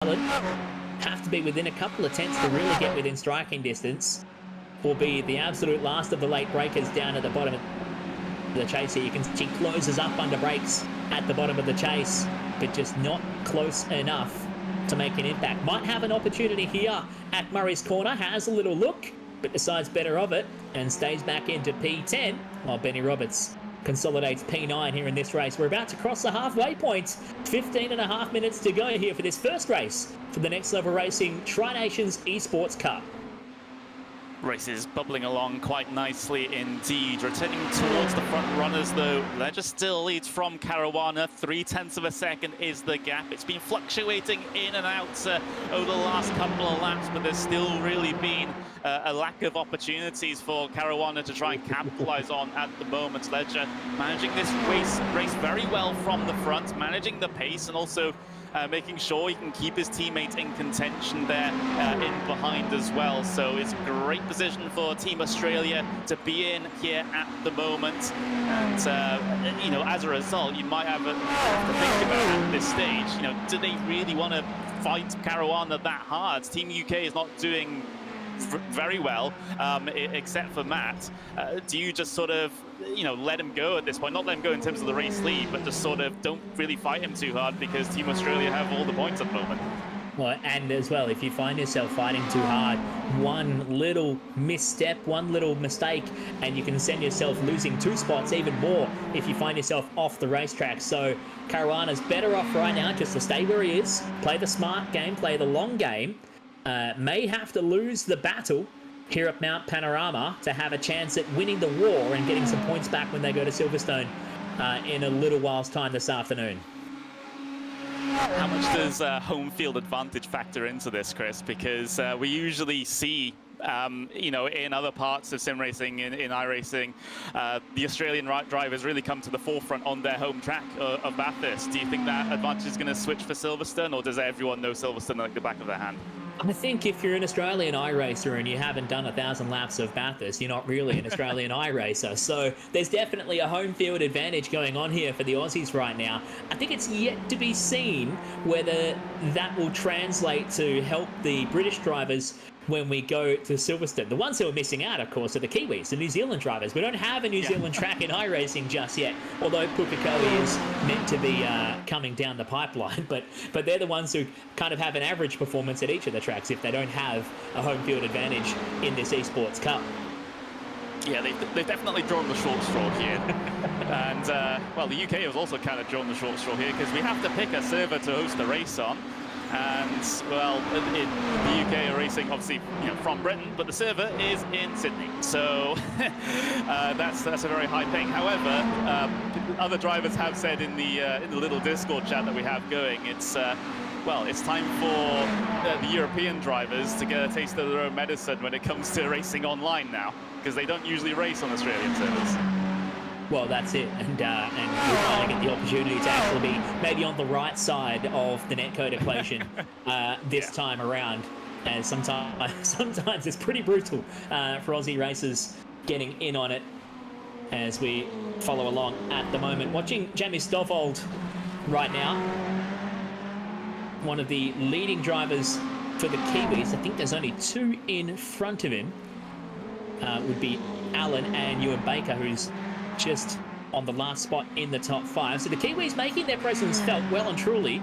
Allen have to be within a couple of tenths to really get within striking distance, will be the absolute last of the late breakers down at the bottom of the chase here. You can see closes up under brakes at the bottom of the chase, but just not close enough to make an impact. Might have an opportunity here at Murray's Corner, has a little look, but decides better of it and stays back into P10, while Benny Roberts consolidates P9 here in this race. We're about to cross the halfway point. 15.5 minutes to go here for this first race for the Next Level Racing Tri-Nations Esports Cup. Race is bubbling along quite nicely indeed. Returning towards the front runners though, Ledger still leads from Caruana. 0.3 of a second is the gap. It's been fluctuating in and out over the last couple of laps, but there's still really been a lack of opportunities for Caruana to try and capitalize on at the moment. Ledger managing this race very well from the front, managing the pace, and also making sure he can keep his teammates in contention there in behind as well. So it's a great position for Team Australia to be in here at the moment. And, you know, as a result, you might have to think about at this stage, you know, do they really want to fight Caruana that hard? Team UK is not doing very well, except for Matt. Do you just sort of, you know, let him go at this point? Not let him go in terms of the race lead, but just sort of don't really fight him too hard because Team Australia have all the points at the moment. Well, and as well, if you find yourself fighting too hard, one little misstep, one little mistake, and you can send yourself losing 2 spots, even more if you find yourself off the racetrack. So Caruana's better off right now just to stay where he is, play the smart game, play the long game. May have to lose the battle here at Mount Panorama to have a chance at winning the war and getting some points back when they go to Silverstone in a little while's time this afternoon. How much does home field advantage factor into this, Chris? Because we usually see, you know, in other parts of sim racing, in iRacing, the Australian drivers really come to the forefront on their home track of Bathurst. Do you think that advantage is going to switch for Silverstone, or does everyone know Silverstone like the back of their hand? I think if you're an Australian iRacer and you haven't done 1,000 laps of Bathurst, you're not really an Australian iRacer. So there's definitely a home field advantage going on here for the Aussies right now. I think it's yet to be seen whether that will translate to help the British drivers when we go to Silverstone. The ones who are missing out, of course, are the Kiwis, the New Zealand drivers. We don't have a New Zealand track in iRacing just yet, although Pukekohe is meant to be coming down the pipeline. But they're the ones who kind of have an average performance at each of the tracks if they don't have a home field advantage in this Esports Cup. Yeah, they've definitely drawn the short straw here. And, well, the UK has also kind of drawn the short straw here because we have to pick a server to host the race on. And, well, the UK are racing, obviously, you know, from Britain, but the server is in Sydney. So that's a very high ping. However, other drivers have said in the little Discord chat that we have going, it's well, it's time for the European drivers to get a taste of their own medicine when it comes to racing online now, because they don't usually race on Australian servers. Well, that's it, and we're trying to get the opportunity to actually be maybe on the right side of the netcode equation this time around. And sometimes it's pretty brutal for Aussie racers getting in on it as we follow along at the moment. Watching Jamie Stovald right now, one of the leading drivers for the Kiwis. I think there's only 2 in front of him. Would be Allen and Ewan Baker, who's just on the last spot in the top 5. So the Kiwis making their presence felt well and truly,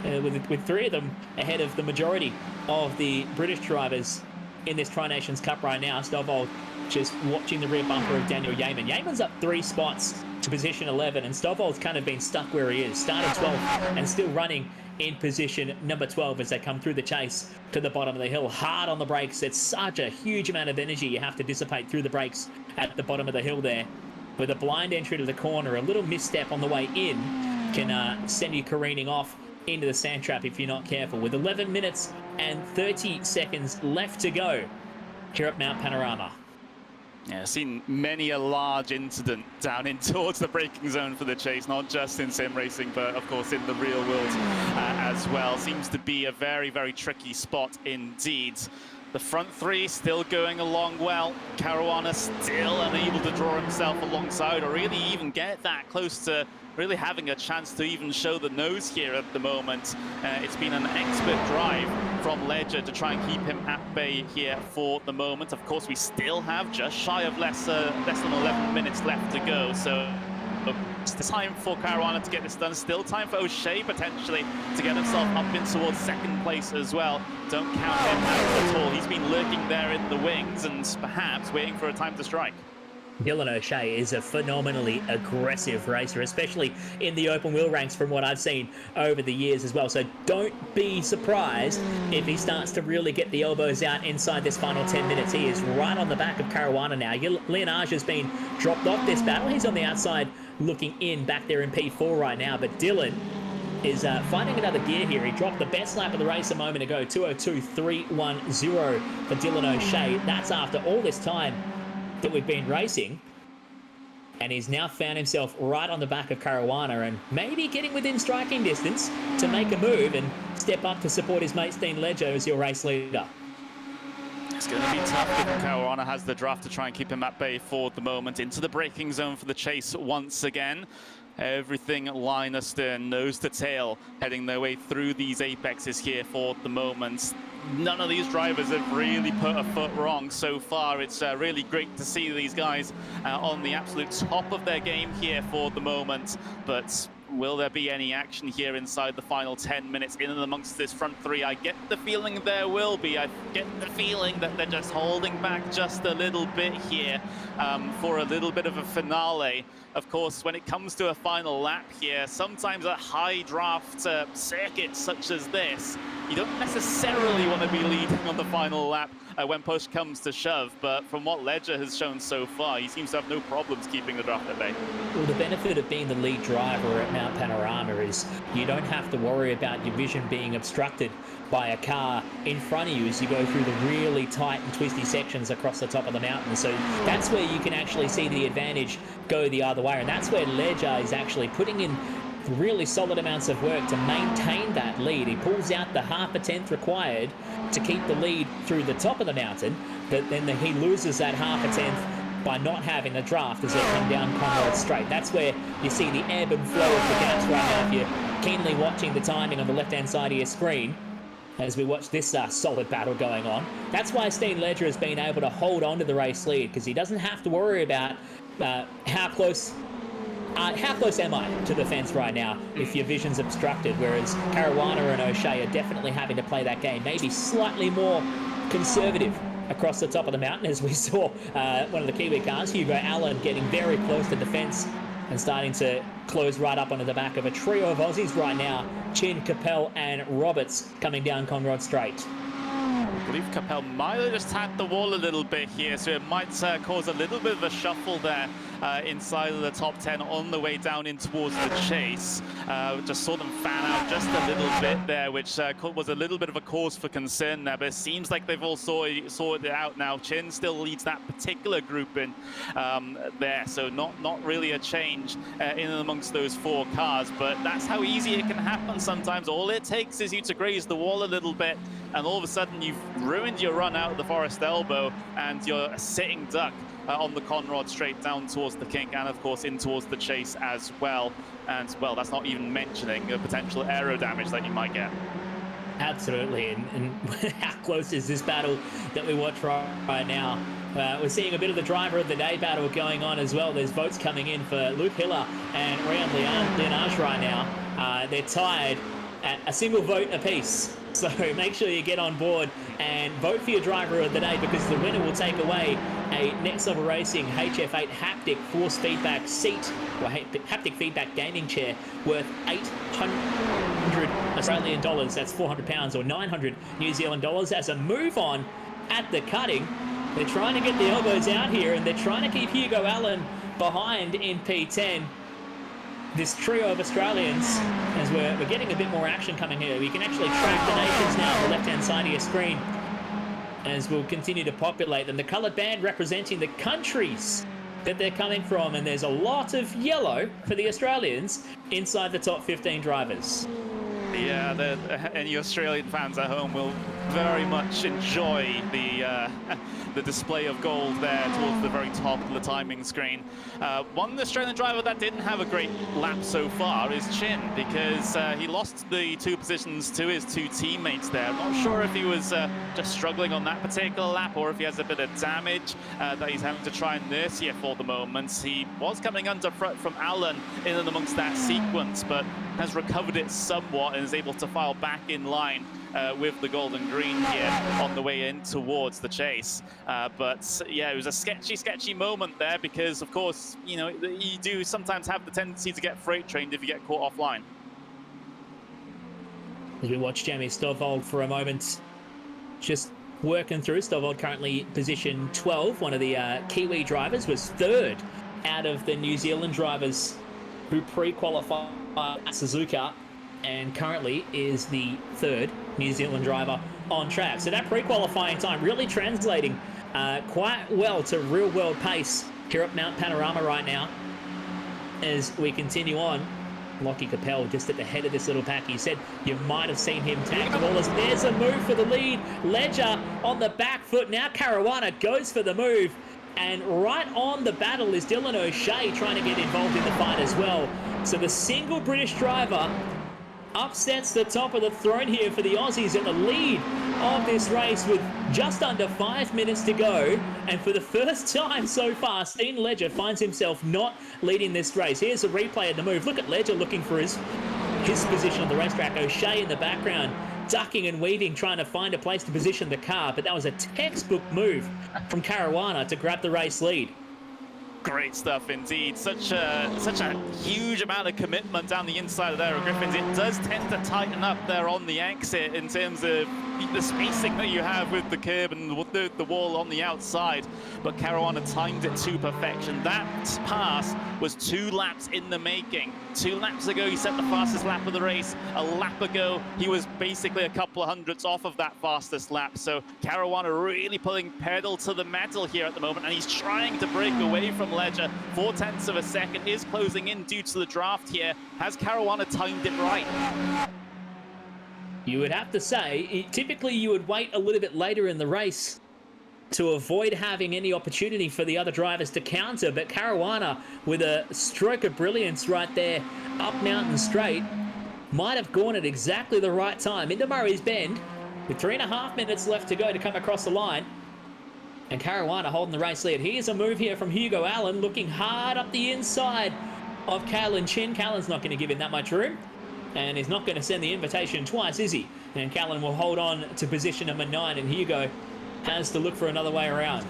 with 3 of them ahead of the majority of the British drivers in this Tri-Nations Cup right now. Stovall just watching the rear bumper of Daniel Yeaman. Yeaman's up 3 spots to position 11, and Stovall's kind of been stuck where he is, starting 12th and still running in position number 12 as they come through the chase to the bottom of the hill. Hard on the brakes. It's such a huge amount of energy you have to dissipate through the brakes at the bottom of the hill there. With a blind entry to the corner, a little misstep on the way in can send you careening off into the sand trap if you're not careful. With 11 minutes and 30 seconds left to go here at Mount Panorama. Yeah, seen many a large incident down in towards the braking zone for the chase, not just in sim racing, but of course in the real world as well. Seems to be a very, very tricky spot indeed. The front three still going along well. Caruana still unable to draw himself alongside or really even get that close to really having a chance to even show the nose here at the moment. It's been an expert drive from Ledger to try and keep him at bay here for the moment. Of course, we still have just shy of less than 11 minutes left to go. So it's time for Caruana to get this done. Still time for O'Shea potentially to get himself up in towards second place as well. Don't count him out at all. He's been lurking there in the wings and perhaps waiting for a time to strike. Dylan O'Shea is a phenomenally aggressive racer, especially in the open wheel ranks from what I've seen over the years as well. So don't be surprised if he starts to really get the elbows out inside this final 10 minutes. He is right on the back of Caruana now. Leonage has been dropped off this battle. He's on the outside looking in back there in P4 right now. But Dylan is finding another gear here. He dropped the best lap of the race a moment ago, 2:02.310 for Dylan O'Shea. That's after all this time that we've been racing, and he's now found himself right on the back of Caruana and maybe getting within striking distance to make a move and step up to support his mate Steen Ledger as your race leader. It's going to be tough if Caruana has the draft to try and keep him at bay for the moment. Into the braking zone for the chase once again. Everything line astern, nose to tail, heading their way through these apexes here for the moment. None of these drivers have really put a foot wrong so far. It's really great to see these guys on the absolute top of their game here for the moment. But will there be any action here inside the final 10 minutes in and amongst this front three? I get the feeling there will be. I get the feeling that they're just holding back just a little bit here for a little bit of a finale. Of course, when it comes to a final lap here, sometimes a high draft circuit such as this, you don't necessarily want to be leading on the final lap when push comes to shove, but from what Ledger has shown so far, he seems to have no problems keeping the draft at bay. Well, the benefit of being the lead driver at Mount Panorama is you don't have to worry about your vision being obstructed by a car in front of you as you go through the really tight and twisty sections across the top of the mountain. So that's where you can actually see the advantage go the other way, and that's where Ledger is actually putting in really solid amounts of work to maintain that lead. He pulls out the half a tenth required to keep the lead through the top of the mountain, but then he loses that half a tenth by not having a draft as they come down Conrad Straight. That's where you see the ebb and flow of the gaps right now. If you're keenly watching the timing on the left-hand side of your screen, as we watch this solid battle going on. That's why Steen Ledger has been able to hold on to the race lead, because he doesn't have to worry about how close am I to the fence right now if your vision's obstructed, whereas Caruana and O'Shea are definitely having to play that game, maybe slightly more conservative across the top of the mountain, as we saw one of the Kiwi cars, Hugo Allen, getting very close to the fence and starting to close right up onto the back of a trio of Aussies right now. Chin, Capel and Roberts coming down Conrad Straight. I believe Capel might have just tapped the wall a little bit here, so it might cause a little bit of a shuffle there inside of the top 10 on the way down in towards the chase. Just saw them fan out just a little bit there, which was a little bit of a cause for concern there, but it seems like they've all sorted it out now. Chin still leads that particular group in there, so not really a change in and amongst those four cars, but that's how easy it can happen sometimes. All it takes is you to graze the wall a little bit, and all of a sudden you've ruined your run out of the Forest Elbow, and you're a sitting duck on the Conrad Straight down towards the kink, and of course in towards the chase as well. And well, that's not even mentioning the potential aero damage that you might get. Absolutely, and how close is this battle that we watch right now? We're seeing a bit of the driver of the day battle going on as well. There's votes coming in for Luke Hiller and Ryan Leonage right now. They're tied at a single vote apiece. So make sure you get on board and vote for your driver of the day, because the winner will take away a Next Level Racing HF8 haptic force feedback seat, or haptic feedback gaming chair worth 800 Australian dollars. That's 400 pounds or 900 New Zealand dollars. As a move on at the cutting, they're trying to get the elbows out here, and they're trying to keep Hugo Allen behind in P10. This trio of Australians, as we're getting a bit more action coming here. We can actually track the nations now on the left-hand side of your screen as we'll continue to populate them. The coloured band representing the countries that they're coming from, and there's a lot of yellow for the Australians inside the top 15 drivers. Yeah, any Australian fans at home will very much enjoy the display of gold there towards the very top of the timing screen. One Australian driver that didn't have a great lap so far is Chin, because he lost the 2 positions to his 2 teammates there. I'm not sure if he was just struggling on that particular lap or if he has a bit of damage that he's having to try and nurse here for the moment. He was coming under from Alan in and amongst that sequence, but has recovered it somewhat and is able to file back in line with the golden green here on the way in towards the chase. But yeah, it was a sketchy moment there, because of course, you know, you do sometimes have the tendency to get freight trained if you get caught offline. As we watch Jamie Stovall for a moment, just working through. Stovall currently position 12. One of the Kiwi drivers was 3rd out of the New Zealand drivers who pre-qualified at Suzuka, and currently is the 3rd New Zealand driver on track. So that pre-qualifying time really translating quite well to real-world pace here at Mount Panorama right now. As we continue on, Lockie Capel just at the head of this little pack. He said you might have seen him tag the ballers. There's a move for the lead. Ledger on the back foot. Now Caruana goes for the move. And right on the battle is Dylan O'Shea trying to get involved in the fight as well. So the single British driver upsets the top of the throne here for the Aussies at the lead of this race with just under 5 minutes to go. And for the first time so far, Steen Ledger finds himself not leading this race. Here's a replay of the move. Look at Ledger looking for his position on the racetrack. O'Shea in the background, ducking and weaving, trying to find a place to position the car. But that was a textbook move from Caruana to grab the race lead. Great stuff indeed. Such a huge amount of commitment down the inside of there of Griffins. It does tend to tighten up there on the exit in terms of the spacing that you have with the curb and the wall on the outside. But Caruana timed it to perfection. That pass was 2 laps in the making. 2 laps ago, he set the fastest lap of the race. A lap ago, he was basically a couple of hundredths off of that fastest lap. So Caruana really pulling pedal to the metal here at the moment, and he's trying to break away from Ledger. 0.4 of a second is closing in due to the draft here. Has Caruana timed it right? You would have to say, typically you would wait a little bit later in the race to avoid having any opportunity for the other drivers to counter, but Caruana, with a stroke of brilliance right there, up Mountain Straight, might have gone at exactly the right time into Murray's Bend, with 3.5 minutes left to go to come across the line. And Caruana holding the race lead. Here's a move here from Hugo Allen, looking hard up the inside of Callan Chin. Callan's not going to give him that much room, and he's not going to send the invitation twice, is he? And Callan will hold on to position number 9, and Hugo has to look for another way around.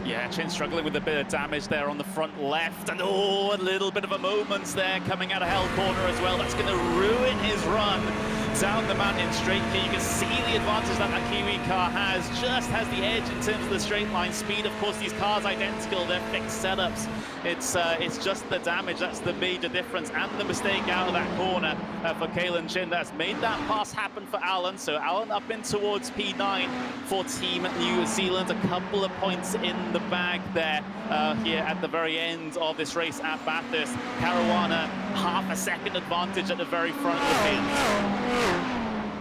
Yeah, Chin struggling with a bit of damage there on the front left, and oh, a little bit of a moment there coming out of Hell Corner as well. That's going to ruin his run down the mountain straight here. You can see the advantage that that Kiwi car just has the edge in terms of the straight line speed. Of course, these cars identical, they're fixed setups. It's just the damage that's the major difference, and the mistake out of that corner for Callan Chin that's made that pass happen for Alan. So Alan up in towards P9 for Team New Zealand. A couple of points in the bag there here at the very end of this race at Bathurst. Caruana, half a second advantage at the very front of the field.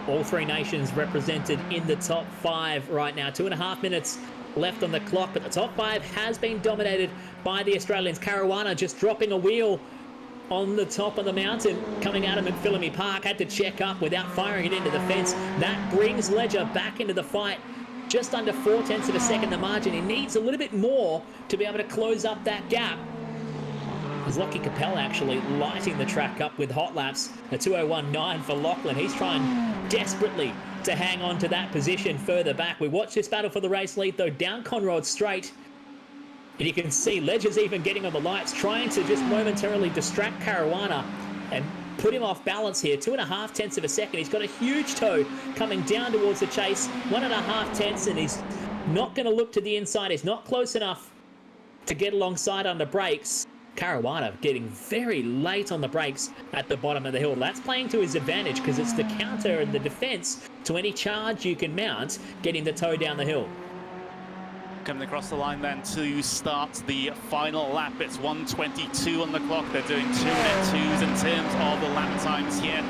All 3 nations represented in the top 5 right now. 2.5 minutes left on the clock, but the top 5 has been dominated by the Australians. Caruana just dropping a wheel on the top of the mountain coming out of McPhillamy Park. Had to check up without firing it into the fence. That brings Ledger back into the fight. Just under 0.4 of a second the margin. He needs a little bit more to be able to close up that gap. There's Lockie Capel actually lighting the track up with hot laps. A 2:01.9 for Lachlan. He's trying desperately to hang on to that position further back. We watch this battle for the race lead though down Conrod Straight. And you can see Ledger's even getting on the lights, trying to just momentarily distract Caruana and put him off balance here. 2.5 of a second. He's got a huge toe coming down towards the chase. 1.5, and he's not going to look to the inside. He's not close enough to get alongside under brakes. Caruana getting very late on the brakes at the bottom of the hill. That's playing to his advantage because it's the counter and the defense to any charge you can mount, getting the toe down the hill. Coming across the line then to start the final lap. It's 1:22 on the clock. They're doing 2 minute 2s in terms of the lap times here.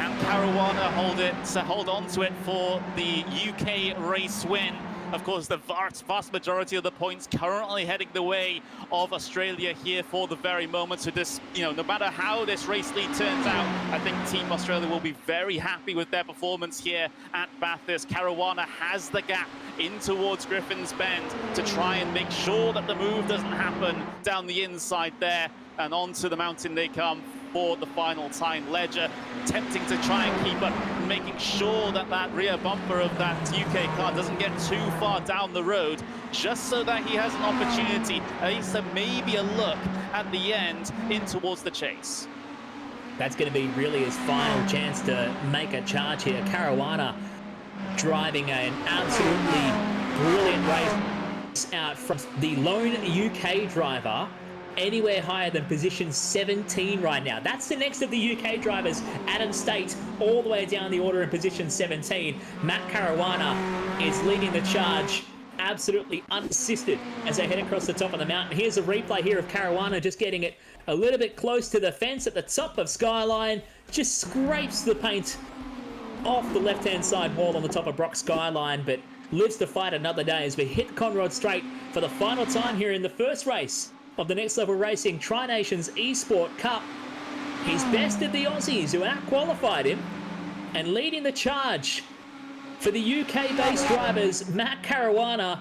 Can Caruana hold on to it for the UK race win? Of course, the vast majority of the points currently heading the way of Australia here for the very moment. So this, no matter how this race lead turns out, I think Team Australia will be very happy with their performance here at Bathurst. Caruana has the gap in towards Griffin's Bend to try and make sure that the move doesn't happen down the inside there, and onto the mountain they come for the final time. Ledger attempting to try and keep up, making sure that that rear bumper of that UK car doesn't get too far down the road, just so that he has an opportunity, at least maybe a look at the end in towards the chase. That's going to be really his final chance to make a charge here. Caruana driving an absolutely brilliant race out from the lone UK driver, anywhere higher than position 17 right now. That's the next of the UK drivers. Adam State all the way down the order in position 17. Matt Caruana is leading the charge, absolutely unassisted as they head across the top of the mountain. Here's a replay here of Caruana just getting it a little bit close to the fence at the top of Skyline. Just scrapes the paint off the left-hand side wall on the top of Brock Skyline, but lives to fight another day as we hit Conrod Straight for the final time here in the first race of the Next Level Racing Tri-Nations Esports Cup. He's bested the Aussies who out-qualified him, and leading the charge for the UK-based drivers, Matt Caruana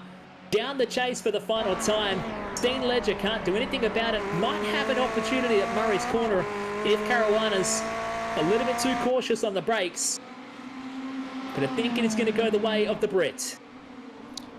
down the chase for the final time. Steen Ledger can't do anything about it. Might have an opportunity at Murray's Corner if Caruana's a little bit too cautious on the brakes. But I think it is going to go the way of the Brit.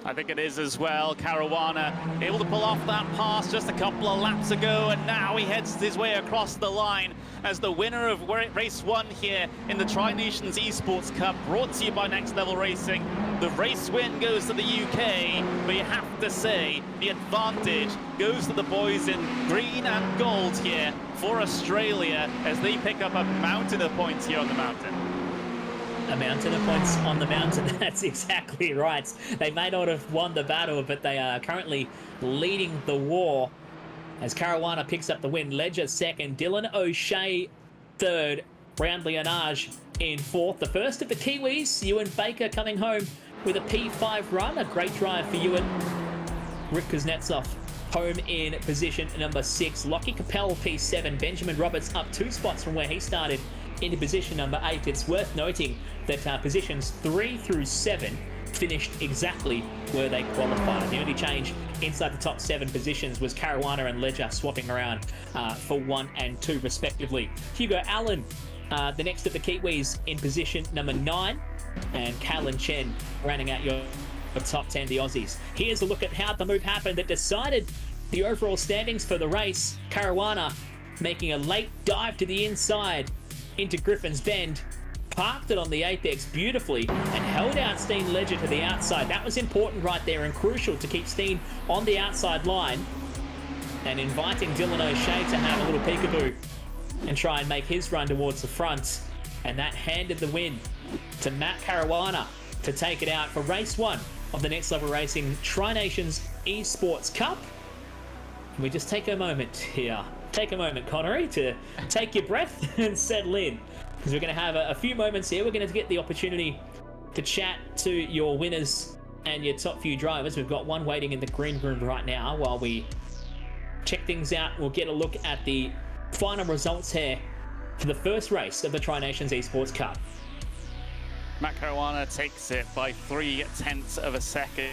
I think it is as well. Caruana able to pull off that pass just a couple of laps ago, and now he heads his way across the line as the winner of race 1 here in the Tri-Nations Esports Cup, brought to you by Next Level Racing. The race win goes to the UK, but you have to say the advantage goes to the boys in green and gold here for Australia as they pick up a mountain of points here on the mountain. A mountain of points on the mountain. That's exactly right. They may not have won the battle, but they are currently leading the war as Caruana picks up the win. Ledger second, Dylan O'Shea third, Brown Leonage in fourth. The first of the Kiwis, Ewan Baker, coming home with a P5 run. A great drive for Ewan. Rick Kuznetsov home in position number 6. Lockie Capel P7. Benjamin Roberts up 2 spots from where he started into position number 8. It's worth noting that positions 3 through 7 finished exactly where they qualified. The only change inside the top 7 positions was Caruana and Ledger swapping around for 1 and 2 respectively. Hugo Allen, the next of the Kiwis, in position number 9, and Callan Chen rounding out your top 10, the Aussies. Here's a look at how the move happened that decided the overall standings for the race. Caruana making a late dive to the inside into Griffin's Bend, parked it on the apex beautifully, and held out Steen Ledger to the outside. That was important right there and crucial to keep Steen on the outside line, and inviting Dylan O'Shea to have a little peekaboo and try and make his run towards the front. And that handed the win to Matt Caruana to take it out for race 1 of the Next Level Racing Tri-Nations Esports Cup. Can we just take a moment here? Take a moment, Connery, to take your breath and settle in, because we're going to have a few moments here. We're going to get the opportunity to chat to your winners and your top few drivers. We've got one waiting in the green room right now while we check things out. We'll get a look at the final results here for the first race of the Tri-Nations Esports Cup. Matt Caruana takes it by 0.3 of a second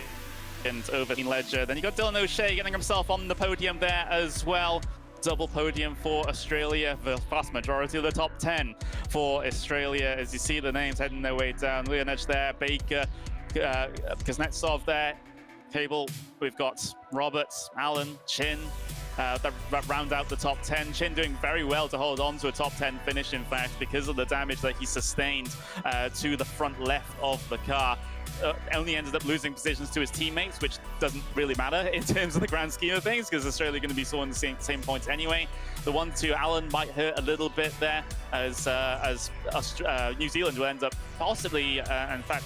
over Steen Ledger. Then you got Dylan O'Shea getting himself on the podium there as well. Double podium for Australia, the vast majority of the top 10 for Australia. As you see the names heading their way down, Leonage there, Baker, Kuznetsov there, Cable. We've got Roberts, Allen, Chin, that round out the top 10. Chin doing very well to hold on to a top 10 finish, in fact, because of the damage that he sustained to the front left of the car. Only ended up losing positions to his teammates, which doesn't really matter in terms of the grand scheme of things, because Australia are going to be scoring the same points anyway. The 1-2 Allen might hurt a little bit there, as New Zealand will end up possibly, in fact,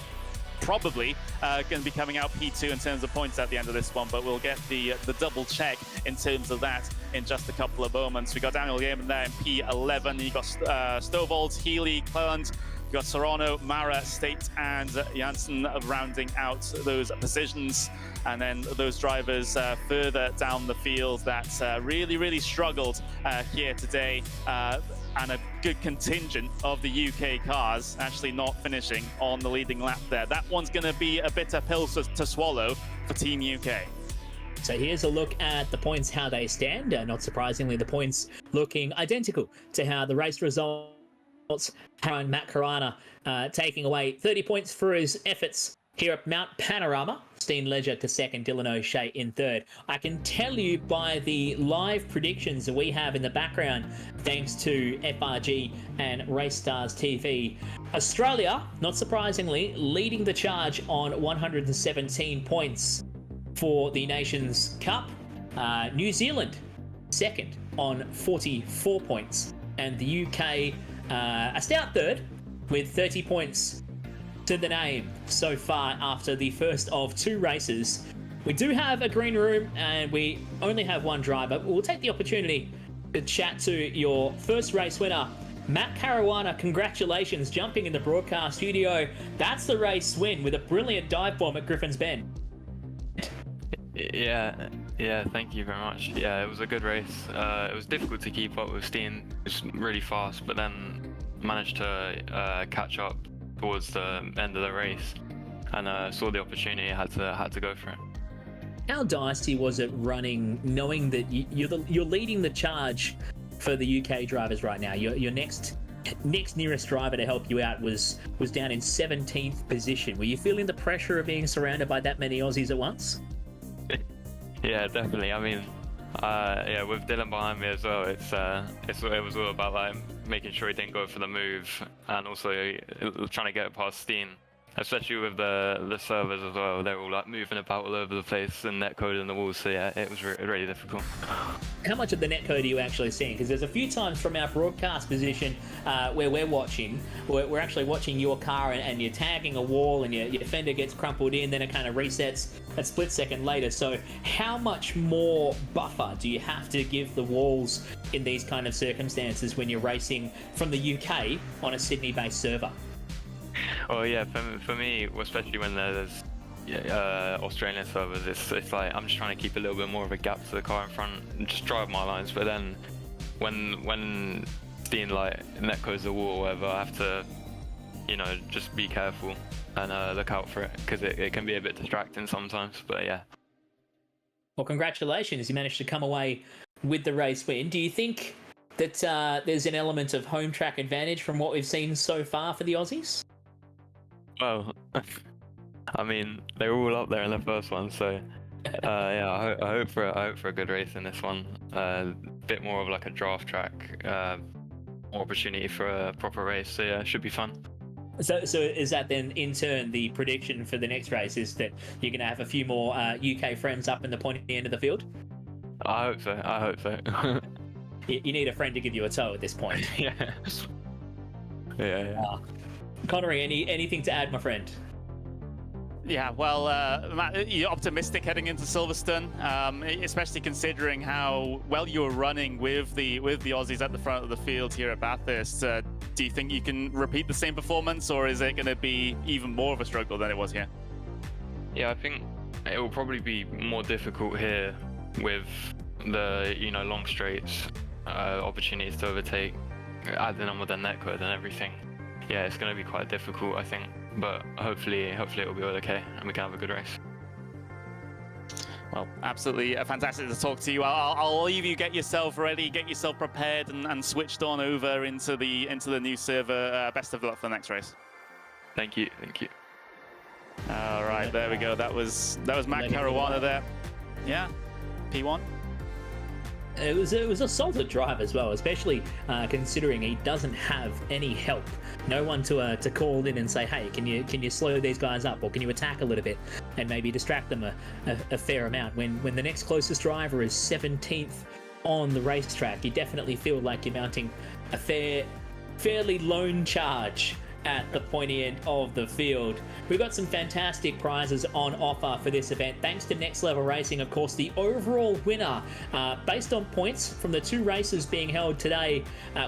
probably going to be coming out P2 in terms of points at the end of this one, but we'll get the double check in terms of that in just a couple of moments. We got Daniel Yeaman there in P11. You got Stovall, Healy, Cleland. You got Serrano, Mara, State, and Janssen rounding out those positions. And then those drivers further down the field that really struggled here today. And a good contingent of the UK cars actually not finishing on the leading lap there. That one's going to be a bitter pill to swallow for Team UK. So here's a look at the points, how they stand. Not surprisingly, the points looking identical to how the race results. Matt Carana taking away 30 points for his efforts here at Mount Panorama. Steen Ledger to second, Dylan O'Shea in third. I can tell you by the live predictions that we have in the background, thanks to FRG and Race Stars TV, Australia, not surprisingly, leading the charge on 117 points for the Nations Cup. New Zealand, second on 44 points. And the UK, a stout third with 30 points to the name so far after the first of two races. We do have a green room and we only have one driver. We'll take the opportunity to chat to your first race winner, Matt Caruana. Congratulations, jumping in the broadcast studio. That's the race win with a brilliant dive bomb at Griffin's Bend. Yeah, thank you very much. Yeah, it was a good race. It was difficult to keep up with Steen. It's really fast, but then managed to catch up towards the end of the race, and saw the opportunity. Had to go for it. How dicey was it running, knowing that you're leading the charge for the UK drivers right now? Your next nearest driver to help you out was down in 17th position. Were you feeling the pressure of being surrounded by that many Aussies at once? Yeah, definitely. I mean, with Dylan behind me as well, it was all about like making sure he didn't go for the move, and also trying to get past Steen, especially with the servers as well. They're all like moving about all over the place and netcode in the walls. So yeah, it was really difficult. How much of the netcode are you actually seeing? Because there's a few times from our broadcast position where we're actually watching your car and you're tagging a wall and your fender gets crumpled in, then it kind of resets a split second later. So how much more buffer do you have to give the walls in these kind of circumstances when you're racing from the UK on a Sydney-based server? Oh yeah, for me, especially when there's Australian servers, it's like I'm just trying to keep a little bit more of a gap to the car in front and just drive my lines. But then when Steen like netcodes the wall or whatever, I have to just be careful and look out for it, because it can be a bit distracting sometimes. But yeah. Well, congratulations, you managed to come away with the race win. Do you think that there's an element of home track advantage from what we've seen so far for the Aussies? Well, I mean, they were all up there in the first one, so yeah, I hope for a good race in this one. A bit more of like a draft track, more opportunity for a proper race. So yeah, it should be fun. So is that then in turn the prediction for the next race is that you're going to have a few more UK friends up in the pointy end of the field? I hope so. You need a friend to give you a tow at this point. Yeah. Connery, anything to add, my friend? Yeah, well, Matt, you're optimistic heading into Silverstone, especially considering how well you were running with the Aussies at the front of the field here at Bathurst. Do you think you can repeat the same performance, or is it going to be even more of a struggle than it was here? Yeah, I think it will probably be more difficult here with the long straights, opportunities to overtake, adding on with the netcode and everything. Yeah, it's going to be quite difficult, I think, but hopefully it will be all okay and we can have a good race. Well, absolutely fantastic to talk to you. I'll leave you, get yourself ready, get yourself prepared and switched on over into the new server. Best of luck for the next race. Thank you. All right, there we go. That was Matt Caruana there. Yeah, P1. It was a solid drive as well, especially considering he doesn't have any help. No one to call in and say, hey, can you slow these guys up, or can you attack a little bit and maybe distract them a fair amount. When the next closest driver is 17th on the racetrack, you definitely feel like you're mounting a fairly lone charge at the pointy end of the field. We've got some fantastic prizes on offer for this event. Thanks to Next Level Racing, of course, the overall winner, based on points from the 2 races being held today,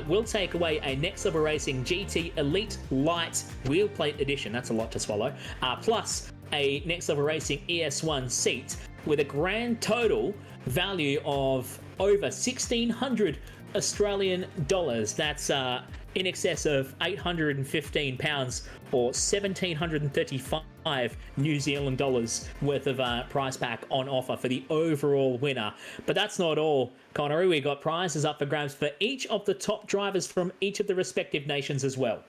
will take away a Next Level Racing GT Elite Light Wheel Plate Edition. That's a lot to swallow. Plus a Next Level Racing ES1 seat with a grand total value of over 1,600 Australian dollars. That's in excess of £815 or 1,735 New Zealand dollars worth of prize pack on offer for the overall winner. But that's not all, Connery. We got prizes up for grabs for each of the top drivers from each of the respective nations as well.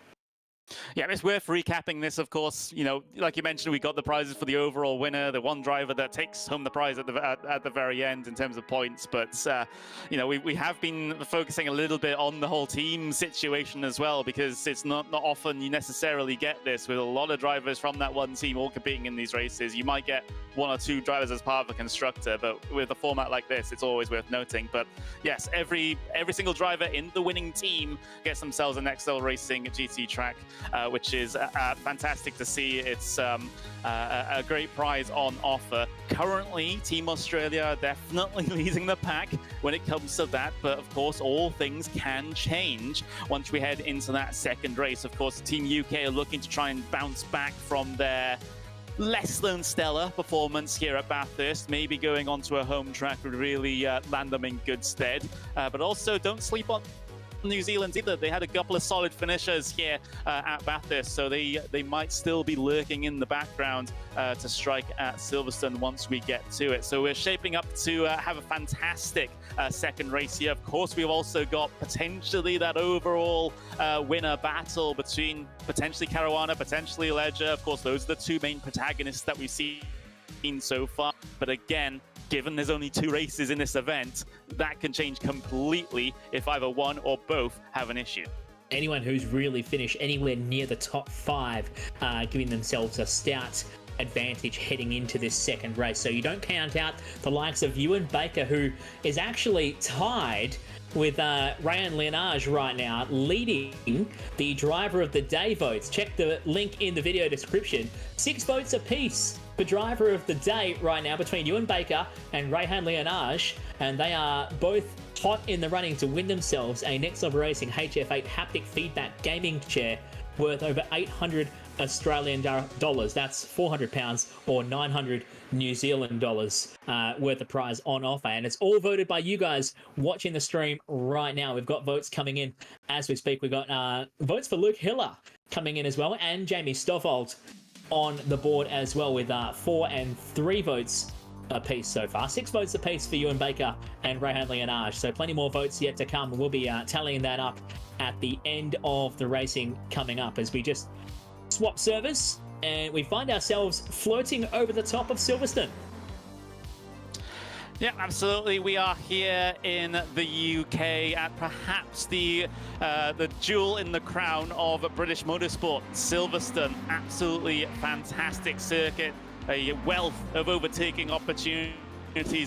Yeah, it's worth recapping this, of course. You know, like you mentioned, we got the prizes for the overall winner, the one driver that takes home the prize at the very end in terms of points. But, you know, we have been focusing a little bit on the whole team situation as well, because it's not often you necessarily get this with a lot of drivers from that one team all competing in these races. You might get 1 or 2 drivers as part of a constructor, but with a format like this, it's always worth noting. But yes, every single driver in the winning team gets themselves a Next Level Racing GT track, which is fantastic to see. It's a great prize on offer. Currently, Team Australia are definitely leading the pack when it comes to that, but of course, all things can change once we head into that second race. Of course, Team UK are looking to try and bounce back from their less than stellar performance here at Bathurst. Maybe going onto a home track would really land them in good stead. But also, don't sleep on New Zealand either. They had a couple of solid finishers here at Bathurst, so they might still be lurking in the background to strike at Silverstone once we get to it. So we're shaping up to have a fantastic second race here. Of course, we've also got potentially that overall winner battle between potentially Caruana, potentially Ledger. Of course, those are the 2 main protagonists that we've seen so far. But again, given there's only 2 races in this event, that can change completely if either one or both have an issue. Anyone who's really finished anywhere near the top 5, giving themselves a stout advantage heading into this second race. So you don't count out the likes of Ewan Baker, who is actually tied with Ryan Leonage right now, leading the driver of the day votes. Check the link in the video description. 6 votes apiece for driver of the day right now between Ewan Baker and Rayhan Leonage, and they are both hot in the running to win themselves a Next Level Racing HF8 haptic feedback gaming chair worth over 800 Australian dollars. That's £400 or 900 New Zealand dollars worth of prize on offer. And it's all voted by you guys watching the stream right now. We've got votes coming in as we speak. We've got votes for Luke Hiller coming in as well, and Jamie Stoffald on the board as well, with 4 and 3 votes apiece so far. 6 votes apiece for Ewan Baker and Rayhan Leonage. So plenty more votes yet to come. We'll be tallying that up at the end of the racing coming up as we just swap servers and we find ourselves floating over the top of Silverstone. Yeah, absolutely. We are here in the UK at perhaps the jewel in the crown of British motorsport, Silverstone. Absolutely fantastic circuit, a wealth of overtaking opportunities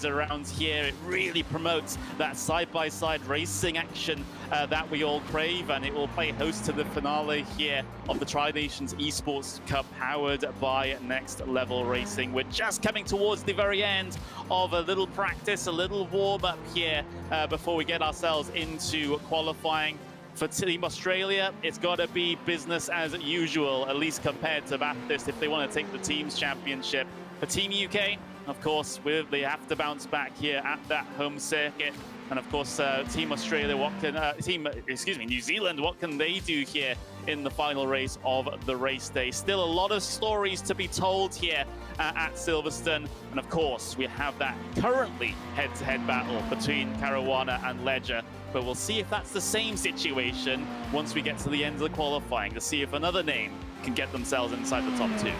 around here. It really promotes that side-by-side racing action that we all crave, and it will play host to the finale here of the Tri-Nations Esports Cup, powered by Next Level Racing. We're just coming towards the very end of a little practice, a little warm-up here before we get ourselves into qualifying. For Team Australia, it's got to be business as usual, at least compared to Bathurst, if they want to take the Teams Championship. For Team UK, of course, they have to bounce back here at that home circuit. And of course, Team Australia, New Zealand, what can they do here in the final race of the race day? Still a lot of stories to be told here at Silverstone. And of course, we have that currently head-to-head battle between Caruana and Ledger. But we'll see if that's the same situation once we get to the end of the qualifying, to see if another name can get themselves inside the top 2.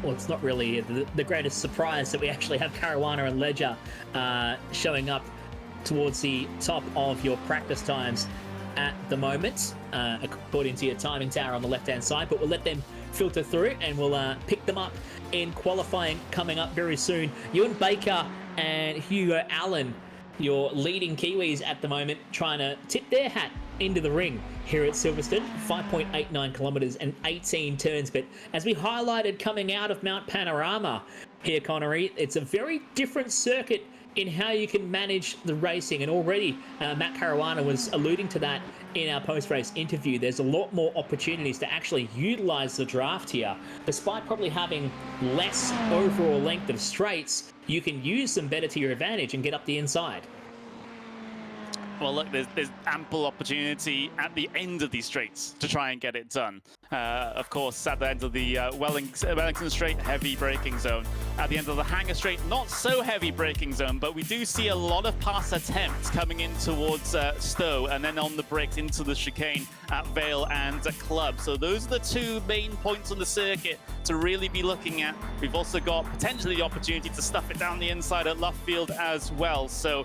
Well, it's not really the greatest surprise that we actually have Caruana and Ledger showing up towards the top of your practice times at the moment, according to your timing tower on the left-hand side. But we'll let them filter through and we'll pick them up in qualifying coming up very soon. Ewan Baker and Hugo Allen, your leading Kiwis at the moment, trying to tip their hat into the ring here at Silverstone, 5.89 kilometres and 18 turns. But as we highlighted coming out of Mount Panorama here, Connery, it's a very different circuit in how you can manage the racing. And already Matt Caruana was alluding to that in our post-race interview. There's a lot more opportunities to actually utilise the draft here. Despite probably having less overall length of straights, you can use them better to your advantage and get up the inside. Well, look, there's ample opportunity at the end of these straights to try and get it done. Of course, at the end of the Wellington Straight, heavy braking zone. At the end of the Hangar Straight, not so heavy braking zone, but we do see a lot of pass attempts coming in towards Stowe, and then on the brakes into the chicane at Vale and Club. So those are the two main points on the circuit to really be looking at. We've also got potentially the opportunity to stuff it down the inside at Luffield as well. So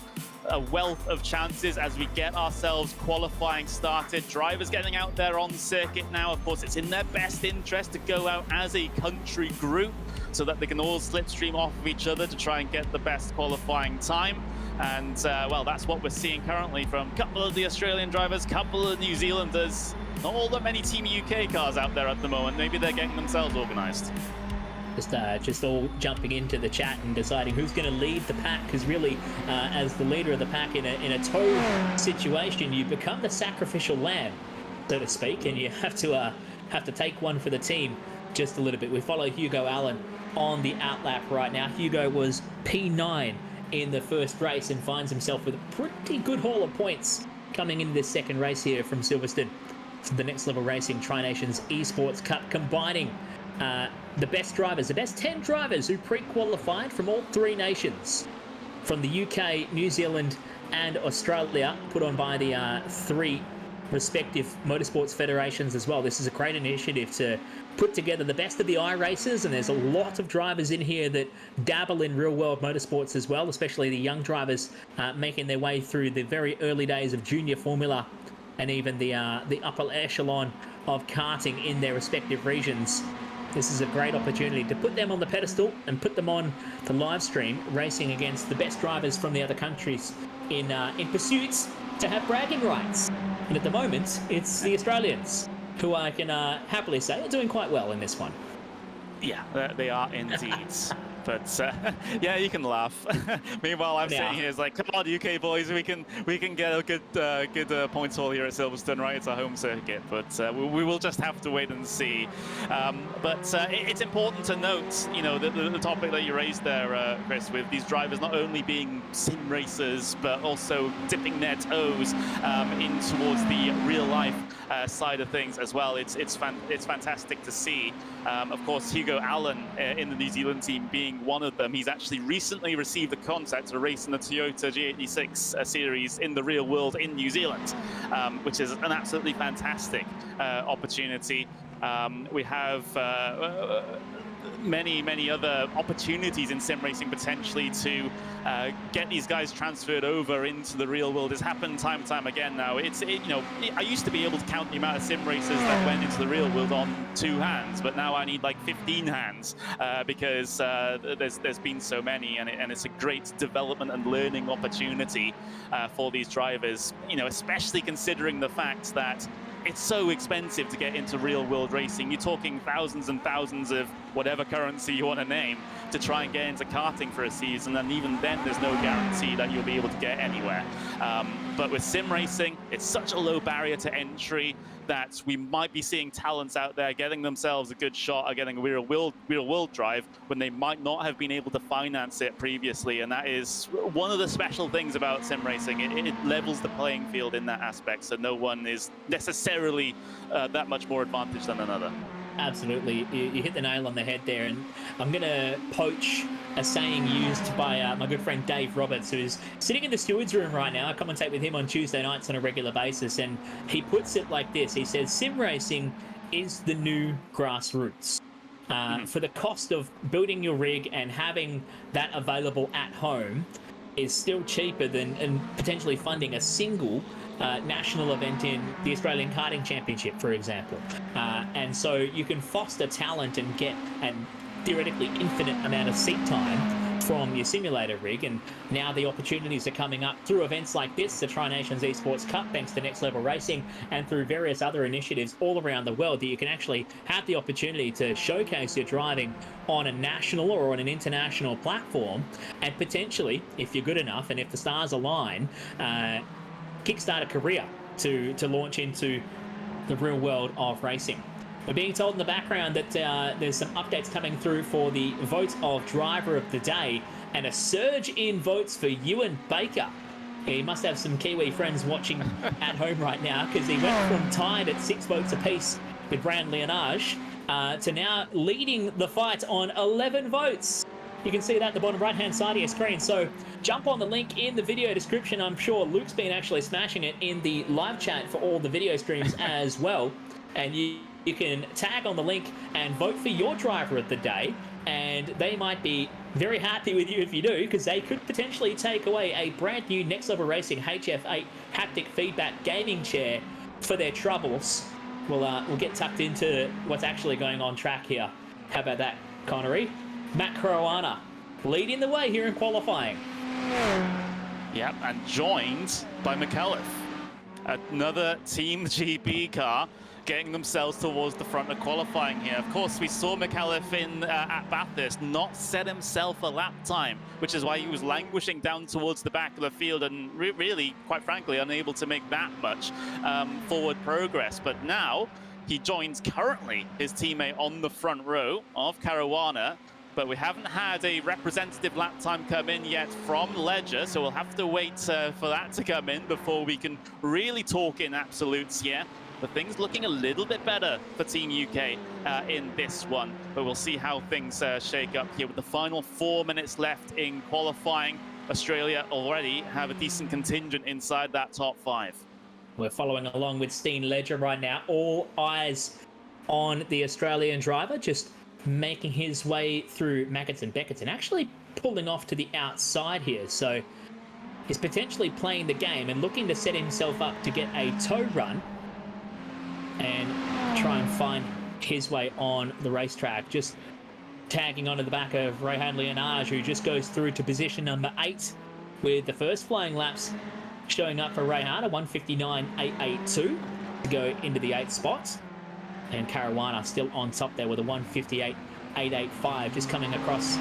a wealth of chances as we get ourselves qualifying started. Drivers getting out there on the circuit now. Of course, it's in their best interest to go out as a country group so that they can all slipstream off of each other to try and get the best qualifying time. And, well, that's what we're seeing currently from a couple of the Australian drivers, couple of New Zealanders. Not all that many Team UK cars out there at the moment. Maybe they're getting themselves organised. Just all jumping into the chat and deciding who's going to lead the pack, because really, as the leader of the pack in a tow situation, you become the sacrificial lamb, so to speak, and you have to take one for the team just a little bit. We follow Hugo Allen on the outlap right now. Hugo was P9 in the first race and finds himself with a pretty good haul of points coming into this second race here from Silverstone. So the Next Level Racing Tri-Nations Esports Cup, combining the best drivers, the best 10 drivers who pre-qualified from all three nations, from the UK, New Zealand and Australia, put on by the three respective motorsports federations as well. This is a great initiative to put together the best of the iRacers, and there's a lot of drivers in here that dabble in real-world motorsports as well, especially the young drivers making their way through the very early days of junior formula and even the upper echelon of karting in their respective regions. This is a great opportunity to put them on the pedestal and put them on the live stream, racing against the best drivers from the other countries in pursuits to have bragging rights. And at the moment, it's the Australians, who I can happily say are doing quite well in this one. Yeah, they are indeed. But yeah, you can laugh. Meanwhile, I'm sitting here, it's like, come on, UK boys, we can get a good points haul here at Silverstone, right? It's our home circuit, but we will just have to wait and see. But it's important to note, you know, the topic that you raised there, Chris, with these drivers not only being sim racers, but also dipping their toes in towards the real life side of things as well. It's fantastic to see. Of course, Hugo Allen in the New Zealand team being one of them. He's actually recently received a contract to race in the Toyota G86 series in the real world in New Zealand, which is an absolutely fantastic opportunity. We have many other opportunities in sim racing potentially to get these guys transferred over into the real world. It's happened time and time again now. You know, I used to be able to count the amount of sim racers that went into the real world on 2 hands, but now I need like 15 hands because there's been so many, and it's a great development and learning opportunity for these drivers, you know, especially considering the fact that it's so expensive to get into real world racing. You're talking thousands and thousands of whatever currency you want to name to try and get into karting for a season, and even then there's no guarantee that you'll be able to get anywhere. But with sim racing, it's such a low barrier to entry that we might be seeing talents out there getting themselves a good shot at getting a real world drive when they might not have been able to finance it previously. And that is one of the special things about sim racing. It levels the playing field in that aspect, so no one is necessarily that much more advantaged than another. Absolutely. You hit the nail on the head there, and I'm going to poach a saying used by my good friend Dave Roberts, who's sitting in the stewards room right now. I commentate with him on Tuesday nights on a regular basis, and he puts it like this. He says, sim racing is the new grassroots. For the cost of building your rig and having that available at home is still cheaper than and potentially funding a single national event in the Australian Karting Championship, for example. And so you can foster talent and get theoretically infinite amount of seat time from your simulator rig, and now the opportunities are coming up through events like this, the Tri-Nations Esports Cup, thanks to Next Level Racing, and through various other initiatives all around the world, that you can actually have the opportunity to showcase your driving on a national or on an international platform, and potentially, if you're good enough and if the stars align, kickstart a career to launch into the real world of racing. We're being told in the background that there's some updates coming through for the votes of driver of the day, and a surge in votes for Ewan Baker. He must have some Kiwi friends watching at home right now, because he went from tied at 6 votes apiece with Brand Leonage to now leading the fight on 11 votes. You can see that at the bottom right-hand side of your screen. So jump on the link in the video description. I'm sure Luke's been actually smashing it in the live chat for all the video streams as well. And you can tag on the link and vote for your driver of the day. And they might be very happy with you if you do, because they could potentially take away a brand new Next Level Racing HF8 haptic feedback gaming chair for their troubles. We'll get tucked into what's actually going on track here. How about that, Connery? Matt Caruana leading the way here in qualifying. Yep, and joined by McAuliffe. Another Team GP car getting themselves towards the front of qualifying here. Of course, we saw McAuliffe at Bathurst not set himself a lap time, which is why he was languishing down towards the back of the field and really, quite frankly, unable to make that much forward progress. But now he joins currently his teammate on the front row of Caruana, but we haven't had a representative lap time come in yet from Ledger, so we'll have to wait for that to come in before we can really talk in absolutes here. But things looking a little bit better for Team UK in this one, but we'll see how things shake up here with the final 4 minutes left in qualifying. Australia already have a decent contingent inside that top 5. We're following along with Steen Ledger right now. All eyes on the Australian driver, just making his way through Maggots and Beckett's and actually pulling off to the outside here. So he's potentially playing the game and looking to set himself up to get a tow run and try and find his way on the racetrack. Just tagging onto the back of Rohan Leonage, who just goes through to position number 8 with the first flying laps showing up for Rohan, a 159.882 to go into the 8th spot. And Caruana still on top there with a 158.885, just coming across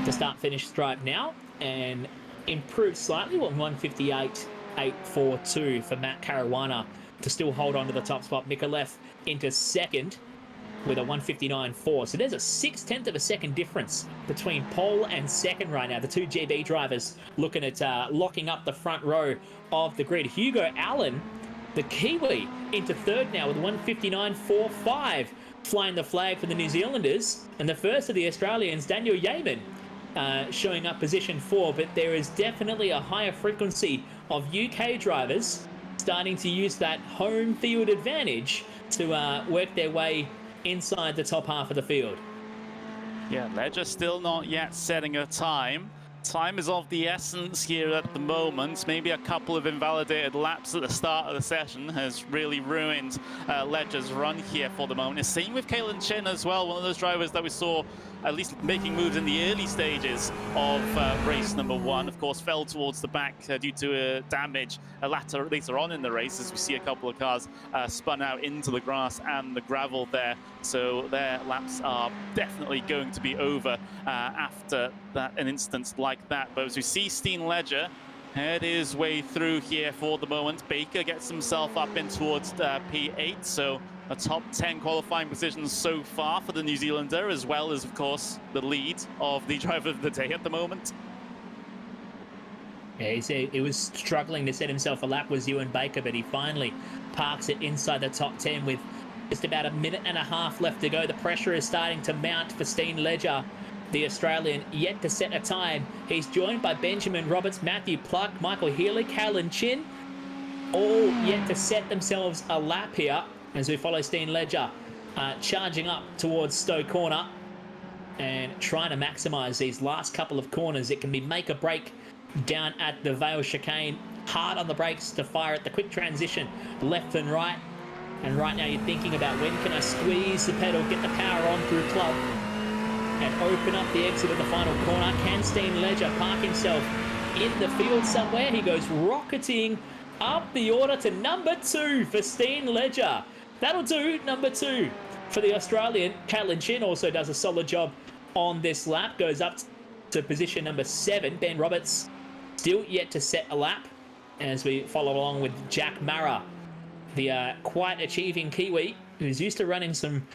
the start-finish stripe now, and improved slightly, 158.842 for Matt Caruana to still hold on to the top spot. McAuliffe into second with a 159.4. So there's a 0.6 of a second difference between pole and second right now. The two GB drivers looking at locking up the front row of the grid. Hugo Allen, the Kiwi, into third now with 159.45, flying the flag for the New Zealanders. And the first of the Australians, Daniel Yeaman, showing up position 4. But there is definitely a higher frequency of UK drivers starting to use that home field advantage to work their way inside the top half of the field. Yeah, Ledger still not yet setting a time. Time is of the essence here at the moment. Maybe a couple of invalidated laps at the start of the session has really ruined Ledger's run here for the moment. Same with Kalen Chin as well, one of those drivers that we saw at least making moves in the early stages of race number 1. Of course, fell towards the back due to damage later on in the race, as we see a couple of cars spun out into the grass and the gravel there. So their laps are definitely going to be over after an instance like that. But as we see Steen Ledger head his way through here for the moment, Baker gets himself up in towards P8, so a top 10 qualifying position so far for the New Zealander, as well as, of course, the lead of the driver of the day at the moment. Yeah, he was struggling to set himself a lap, was Ewan Baker, but he finally parks it inside the top 10 with just about a minute and a half left to go. The pressure is starting to mount for Steen Ledger, the Australian, yet to set a time. He's joined by Benjamin Roberts, Matthew Pluck, Michael Healy, Callan Chin, all yet to set themselves a lap here as we follow Steen Ledger charging up towards Stowe Corner and trying to maximise these last couple of corners. It can be make or break down at the Vale chicane. Hard on the brakes to fire at the quick transition left and right. And right now you're thinking about when can I squeeze the pedal, get the power on through club, and open up the exit of the final corner. Can Steen Ledger park himself in the field somewhere? He goes rocketing up the order to number 2 for Steen Ledger. That'll do, number 2 for the Australian. Caitlin Chin also does a solid job on this lap, goes up to position number 7. Ben Roberts still yet to set a lap as we follow along with Jack Mara, the quite achieving Kiwi who's used to running some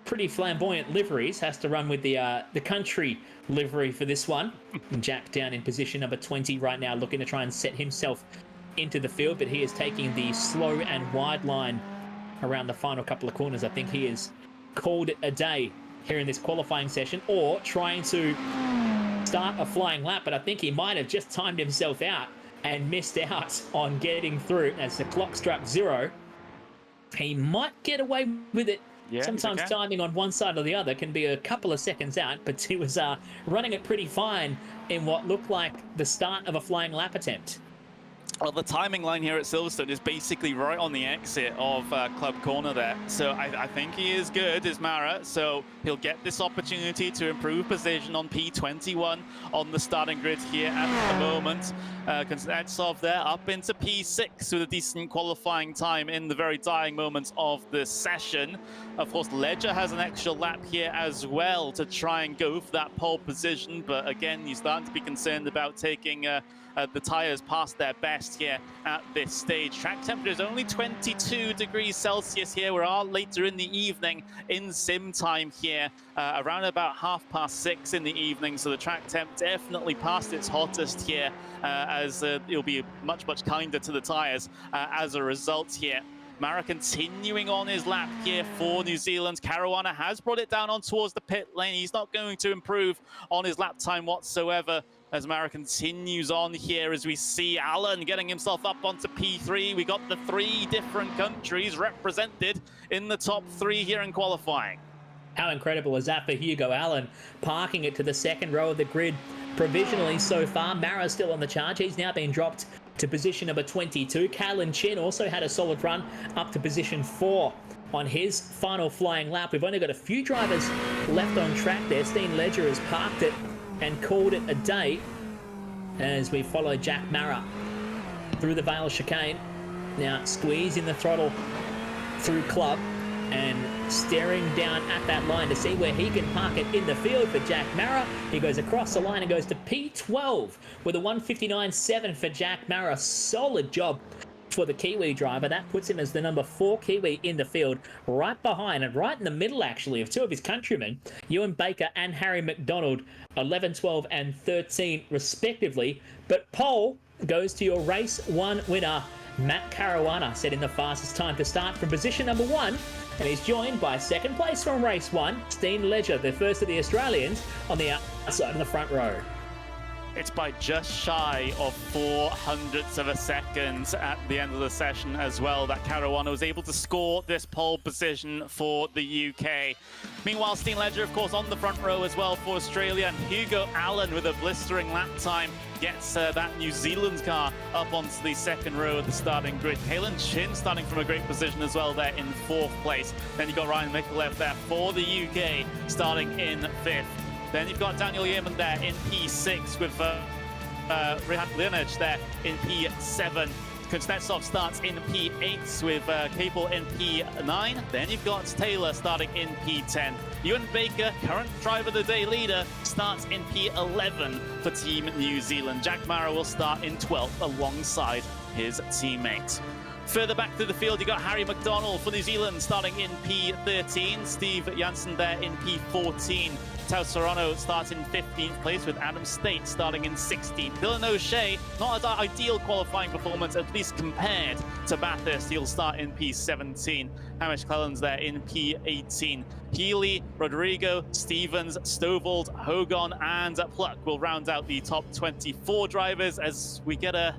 pretty flamboyant liveries, has to run with the country livery for this one. Jack down in position number 20 right now, looking to try and set himself into the field, but he is taking the slow and wide line around the final couple of corners. I think he has called it a day here in this qualifying session, or trying to start a flying lap, but I think he might have just timed himself out and missed out on getting through as the clock struck 0. He might get away with it. Yeah, sometimes timing on one side or the other can be a couple of seconds out, but he was running it pretty fine in what looked like the start of a flying lap attempt. Well, the timing line here at Silverstone is basically right on the exit of Club Corner there. So I think he is good, is Mara. So he'll get this opportunity to improve position on P21 on the starting grid here at the moment. Kuznetsov there up into P6 with a decent qualifying time in the very dying moments of the session. Of course, Ledger has an extra lap here as well to try and go for that pole position. But again, he's starting to be concerned about taking the tyres past their best here at this stage. Track temperature is only 22 degrees Celsius here. We are later in the evening in sim time here, around about 6:30 in the evening. So the track temp definitely past its hottest here, as it'll be much kinder to the tyres as a result here. Mara continuing on his lap here for New Zealand. Caruana has brought it down on towards the pit lane. He's not going to improve on his lap time whatsoever as Mara continues on here, as we see Allen getting himself up onto P3. We got the 3 different countries represented in the top 3 here in qualifying. How incredible is that for Hugo Allen, parking it to the second row of the grid provisionally so far. Mara's still on the charge. He's now been dropped to position number 22. Caitlin Chin also had a solid run up to position 4 on his final flying lap. We've only got a few drivers left on track there. Steen Ledger has parked it and called it a day as we follow Jack Mara through the Vale chicane. Now squeezing the throttle through Club and staring down at that line to see where he can park it in the field for Jack Mara. He goes across the line and goes to P12 with a 1:59.7 for Jack Mara. Solid job for the Kiwi driver. That puts him as the number 4 Kiwi in the field, right behind and right in the middle actually of 2 of his countrymen, Ewan Baker and Harry McDonald, 11, 12 and 13 respectively. But pole goes to your race 1 winner, Matt Caruana, setting the fastest time to start from position number 1, and he's joined by second place from race 1, Steen Ledger, the first of the Australians, on the outside of the front row. It's by just shy of 0.04 of a second at the end of the session as well that Caruana was able to score this pole position for the UK. Meanwhile, Steen Ledger, of course, on the front row as well for Australia, and Hugo Allen with a blistering lap time gets that New Zealand car up onto the second row of the starting grid. Caitlin Chin starting from a great position as well there in 4th place. Then you've got Ryan Mikulev there for the UK starting in 5th. Then you've got Daniel Yeaman there in P6 with Rehan Lineage there in P7. Kuznetsov starts in P8 with Capel in P9. Then you've got Taylor starting in P10. Ewan Baker, current driver of the day leader, starts in P11 for Team New Zealand. Jack Mara will start in 12th alongside his teammate. Further back through the field, you got Harry McDonald for New Zealand starting in P13. Steve Janssen there in P14. Tao Serrano starts in 15th place with Adam State starting in 16th. Dylan O'Shea, not an ideal qualifying performance, at least compared to Bathurst. He'll start in P17. Hamish Clellens there in P18. Healy, Rodrigo, Stevens, Stovald, Hogan and Pluck will round out the top 24 drivers as we get a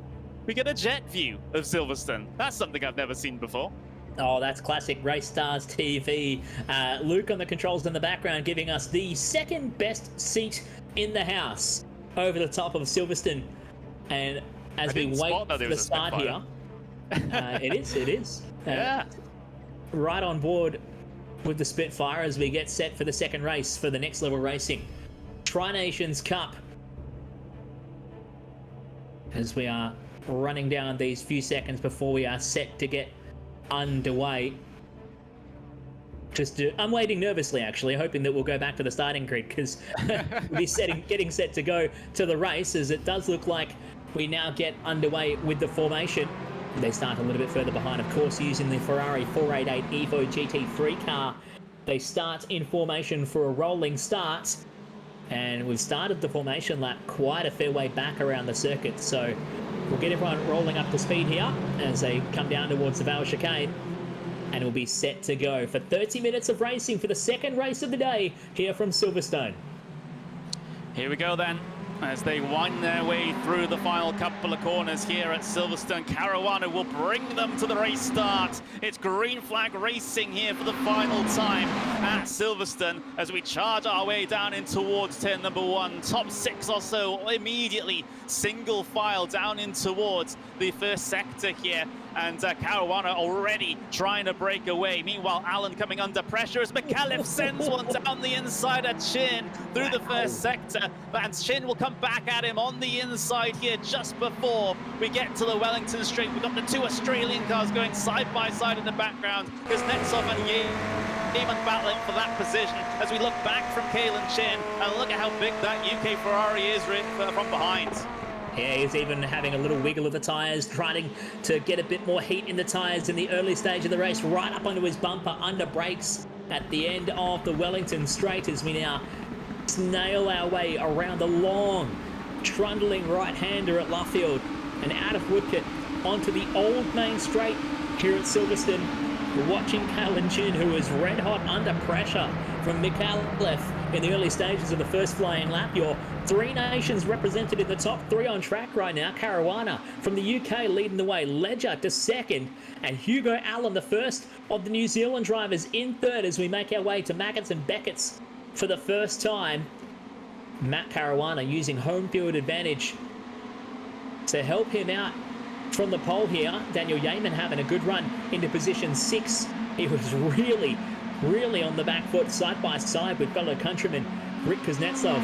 jet view of Silverstone. That's something I've never seen before. Oh, that's classic Race Stars TV. Luke on the controls in the background giving us the second best seat in the house over the top of Silverstone. And as we wait for the start here, it is. Yeah. Right on board with the Spitfire as we get set for the second race for the Next Level Racing Tri-Nations Cup. As we are running down these few seconds before we are set to get underway. I'm waiting nervously, actually, hoping that we'll go back to the starting grid, because we'll be getting set to go to the race, as it does look like we now get underway with the formation. They start a little bit further behind, of course, using the Ferrari 488 Evo GT3 car. They start in formation for a rolling start, and we've started the formation lap quite a fair way back around the circuit, so we'll get everyone rolling up to speed here as they come down towards the Vale Chicane, and we'll be set to go for 30 minutes of racing for the second race of the day here from Silverstone. Here we go then, as they wind their way through the final couple of corners here at Silverstone. Caruana will bring them to the race start. It's green flag racing here for the final time at Silverstone as we charge our way down in towards turn number 1. Top 6 or so immediately single file down in towards the first sector here. And Caruana already trying to break away. Meanwhile, Alan coming under pressure as McAuliffe sends one down the inside at Chin through the first sector. And Chin will come back at him on the inside here just before we get to the Wellington Straight. We've got the two Australian cars going side by side in the background. There's Netsov and Yeaman battling for that position as we look back from Kalen Chin. And look at how big that UK Ferrari is from behind. Yeah, he's even having a little wiggle of the tyres, trying to get a bit more heat in the tyres in the early stage of the race, right up onto his bumper, under brakes at the end of the Wellington Straight as we now snail our way around the long, trundling right-hander at Luffield and out of Woodcote onto the old main straight here at Silverstone. We're watching Kalen Chin, who is red hot under pressure from McAuliffe in the early stages of the first flying lap. Your three nations represented in the top 3 on track right now. Caruana from the UK leading the way, Ledger to second, and Hugo Allen, the first of the New Zealand drivers, in third as we make our way to Maggots and Beckett's for the first time. Matt Caruana using home field advantage to help him out from the pole here. Daniel Yeaman having a good run into position 6. He was really on the back foot, side by side with fellow countryman Rick Kuznetsov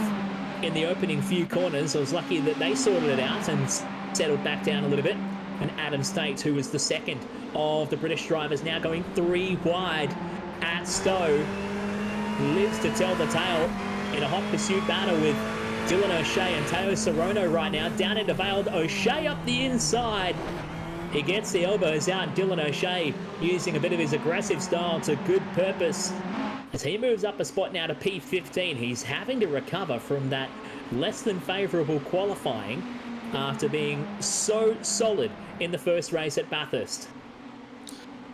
in the opening few corners. I was lucky that they sorted it out and settled back down a little bit. And Adam States, who was the second of the British drivers, now going 3 wide at Stowe, lives to tell the tale in a hot pursuit battle with Dylan O'Shea and Teo Sorono right now. Down into Vale, O'Shea up the inside. He gets the elbows out. Dylan O'Shea using a bit of his aggressive style to good purpose as he moves up a spot now to P15. He's having to recover from that less than favourable qualifying after being so solid in the first race at Bathurst.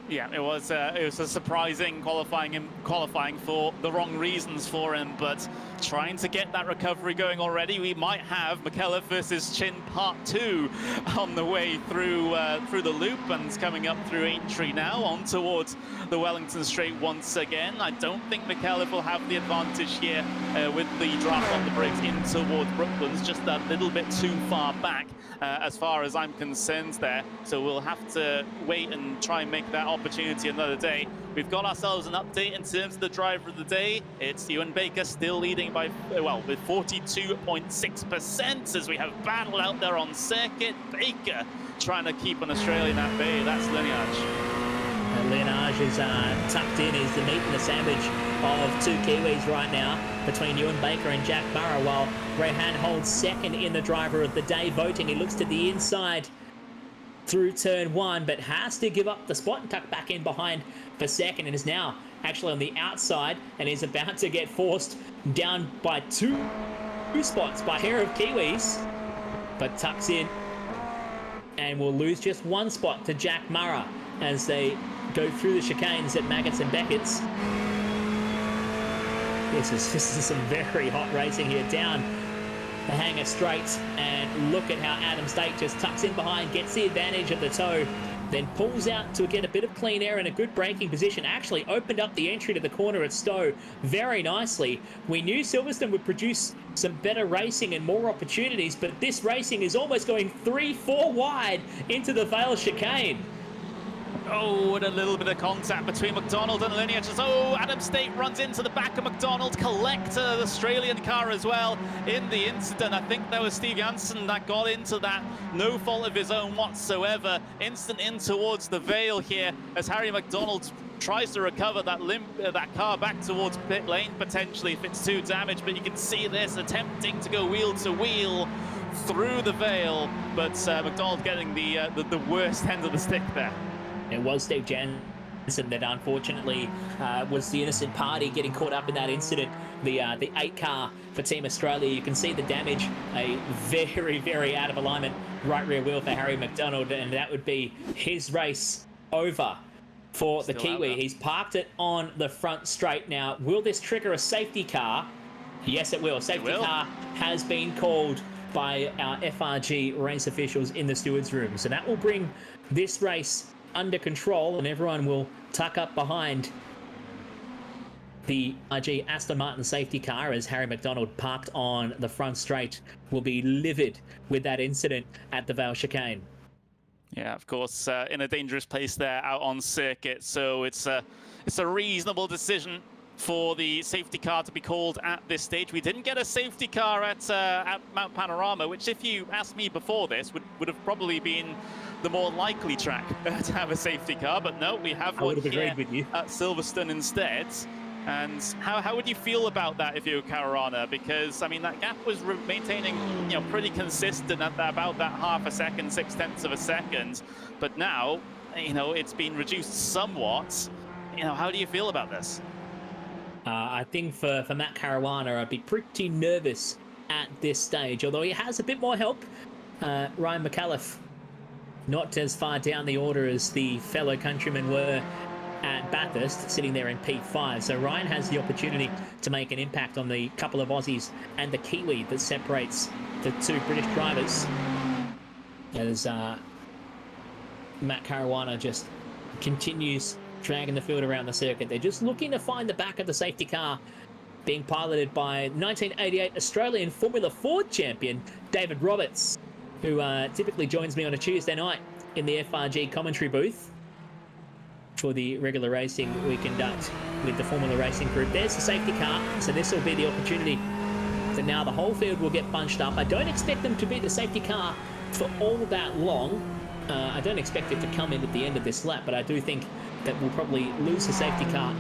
Yeah, it was a surprising qualifying for the wrong reasons for him, but trying to get that recovery going already. We might have McAuliffe versus Chin Part 2 on the way through the loop, and coming up through Aintree now on towards the Wellington Straight once again. I don't think McAuliffe will have the advantage here with the draft on the brakes in towards Brooklands, just a little bit too far back as far as I'm concerned there. So we'll have to wait and try and make that opportunity another day. We've got ourselves an update in terms of the driver of the day. It's Ewan Baker still leading by, well, with 42.6% as we have battle out there on circuit. Baker trying to keep an Australian at bay. That's Lineage. And Lineage is tucked in. He's the meat and the sandwich of 2 Kiwis right now between Ewan Baker and Jack Burrow, while Rehan holds second in the driver of the day voting. He looks to the inside through turn 1, but has to give up the spot and tuck back in behind for second, and is now actually on the outside and is about to get forced down by 2 spots by a pair of Kiwis, but tucks in and will lose just 1 spot to Jack Murrah as they go through the chicanes at Maggots and Beckett's. This is some very hot racing here down the hanger straight, and look at how Adam State just tucks in behind, gets the advantage of the toe, then pulls out to get a bit of clean air and a good braking position. Actually opened up the entry to the corner at Stowe very nicely. We knew Silverstone would produce some better racing and more opportunities, but this racing is almost going 3-4 wide into the Vale chicane. Oh, and a little bit of contact between McDonald and Lineage. Oh, Adam State runs into the back of McDonald. Collect the Australian car as well in the incident. I think that was Steve Janssen that got into that. No fault of his own whatsoever. Instant in towards the Vale here as Harry McDonald tries to recover that car back towards pit lane, potentially, if it's too damaged. But you can see this attempting to go wheel to wheel through the Vale. But McDonald getting the worst end of the stick there. It was Steve Janssen that unfortunately was the innocent party getting caught up in that incident. The 8 car for Team Australia, you can see the damage, a very, very out of alignment right rear wheel for Harry McDonald, and that would be his race over for the Kiwi. He's parked it on the front straight. Now, will this trigger a safety car? Yes, it will. Safety car has been called by our FRG race officials in the stewards room. So that will bring this race under control, and everyone will tuck up behind the RG Aston Martin safety car as Harry McDonald, parked on the front straight, will be livid with that incident at the Vale chicane. Yeah, of course, in a dangerous place there out on circuit, so it's a reasonable decision for the safety car to be called at this stage. We didn't get a safety car at Mount Panorama, which, if you asked me before this, would have probably been the more likely track to have a safety car, but no, we have one here at Silverstone instead. And how would you feel about that if you're Caruana? Because, I mean, that gap was maintaining, you know, pretty consistent at about that half a second, 0.6 of a second. But now, you know, it's been reduced somewhat. You know, how do you feel about this? I think for Matt Caruana, I'd be pretty nervous at this stage, although he has a bit more help. Ryan McAuliffe, not as far down the order as the fellow countrymen were at Bathurst, sitting there in P5. So Ryan has the opportunity to make an impact on the couple of Aussies and the Kiwi that separates the two British drivers. As Matt Caruana just continues dragging the field around the circuit. They're just looking to find the back of the safety car, being piloted by 1988 Australian Formula Ford champion David Roberts, who typically joins me on a Tuesday night in the FRG commentary booth for the regular racing we conduct with the Formula Racing Group. There's the safety car, so this will be the opportunity that now the whole field will get bunched up. I don't expect them to be the safety car for all that long. I don't expect it to come in at the end of this lap, but I do think that we'll probably lose the safety car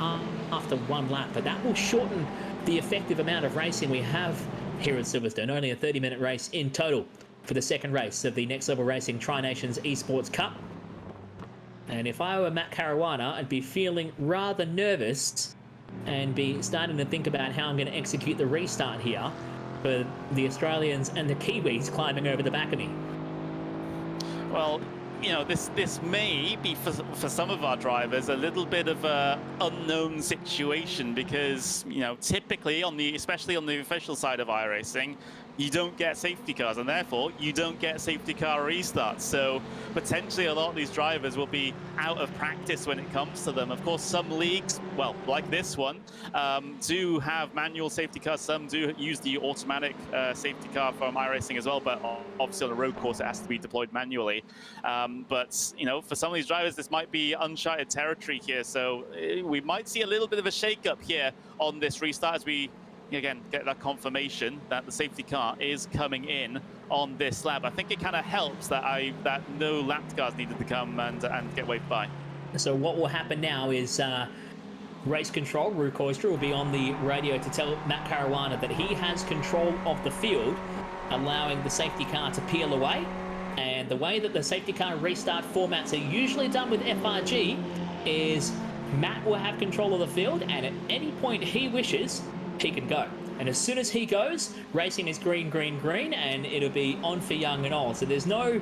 after one lap, but that will shorten the effective amount of racing we have here at Silverstone. Only a 30-minute race in total for the second race of the Next Level Racing Tri-Nations Esports Cup. And if I were Matt Caruana, I'd be feeling rather nervous and be starting to think about how I'm going to execute the restart here for the Australians and the Kiwis climbing over the back of me. Well, you know, this may be for some of our drivers a little bit of a unknown situation, because, you know, typically especially on the official side of iRacing, you don't get safety cars, and therefore you don't get safety car restarts. So potentially a lot of these drivers will be out of practice when it comes to them. Of course, some leagues, well, like this one, do have manual safety cars. Some do use the automatic safety car from iRacing as well, but obviously on a road course it has to be deployed manually. But, you know, for some of these drivers, this might be uncharted territory here. So we might see a little bit of a shake-up here on this restart as we, again, get that confirmation that the safety car is coming in on this lap. I think it kind of helps that no lapped cars needed to come and get waved by. So what will happen now is race control, Rue Koistra, will be on the radio to tell Matt Caruana that he has control of the field, allowing the safety car to peel away. And the way that the safety car restart formats are usually done with FRG is Matt will have control of the field, and at any point he wishes, he can go. And as soon as he goes, racing is green, green, green, and it'll be on for young and old. So there's no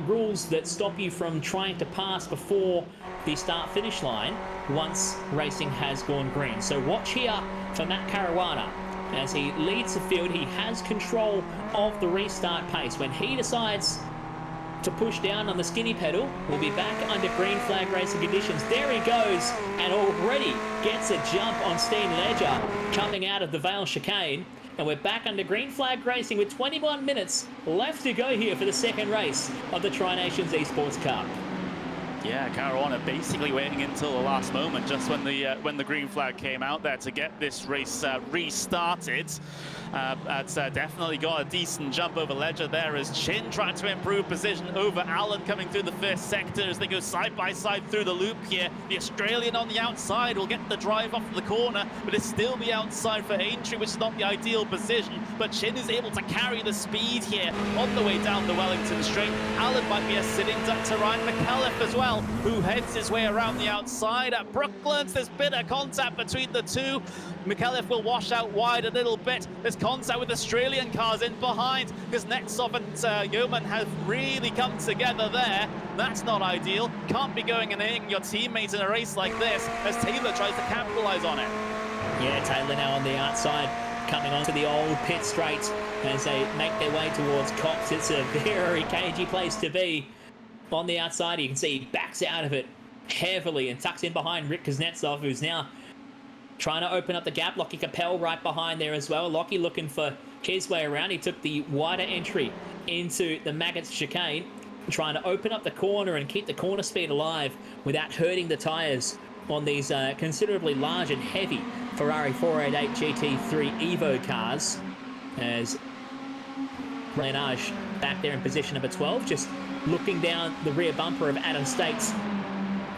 rules that stop you from trying to pass before the start-finish line once racing has gone green. So watch here for Matt Caruana. As he leads the field, he has control of the restart pace. When he decides to push down on the skinny pedal, we'll be back under green flag racing conditions. There he goes, and already gets a jump on Steen Ledger coming out of the Vale chicane. And we're back under green flag racing with 21 minutes left to go here for the second race of the Tri-Nations Esports Cup. Yeah, Caruana basically waiting until the last moment, just when the green flag came out there to get this race restarted. That's definitely got a decent jump over Ledger there as Chin tried to improve position over Allen coming through the first sector as they go side by side through the loop here. The Australian on the outside will get the drive off the corner, but it'll still be outside for Aintree, which is not the ideal position. But Chin is able to carry the speed here on the way down the Wellington Straight. Allen might be a sitting duck to Ryan McAuliffe as well, who heads his way around the outside. At Brooklands, there's bit of contact between the two. McAuliffe will wash out wide a little bit. There's contact with Australian cars in behind because Netsov and Yeoman have really come together there. That's not ideal. Can't be going and hitting your teammates in a race like this as Taylor tries to capitalize on it. Yeah, Taylor now on the outside, coming onto the old pit straight as they make their way towards Cox. It's a very cagey place to be. On the outside, you can see he backs out of it heavily and tucks in behind Rick Kuznetsov, who's now trying to open up the gap. Lockie Capel right behind there as well. Lockie looking for his way around. He took the wider entry into the Maggots chicane, trying to open up the corner and keep the corner speed alive without hurting the tyres on these considerably large and heavy Ferrari 488 GT3 Evo cars. As Renage back there in position number 12, just looking down the rear bumper of Adam States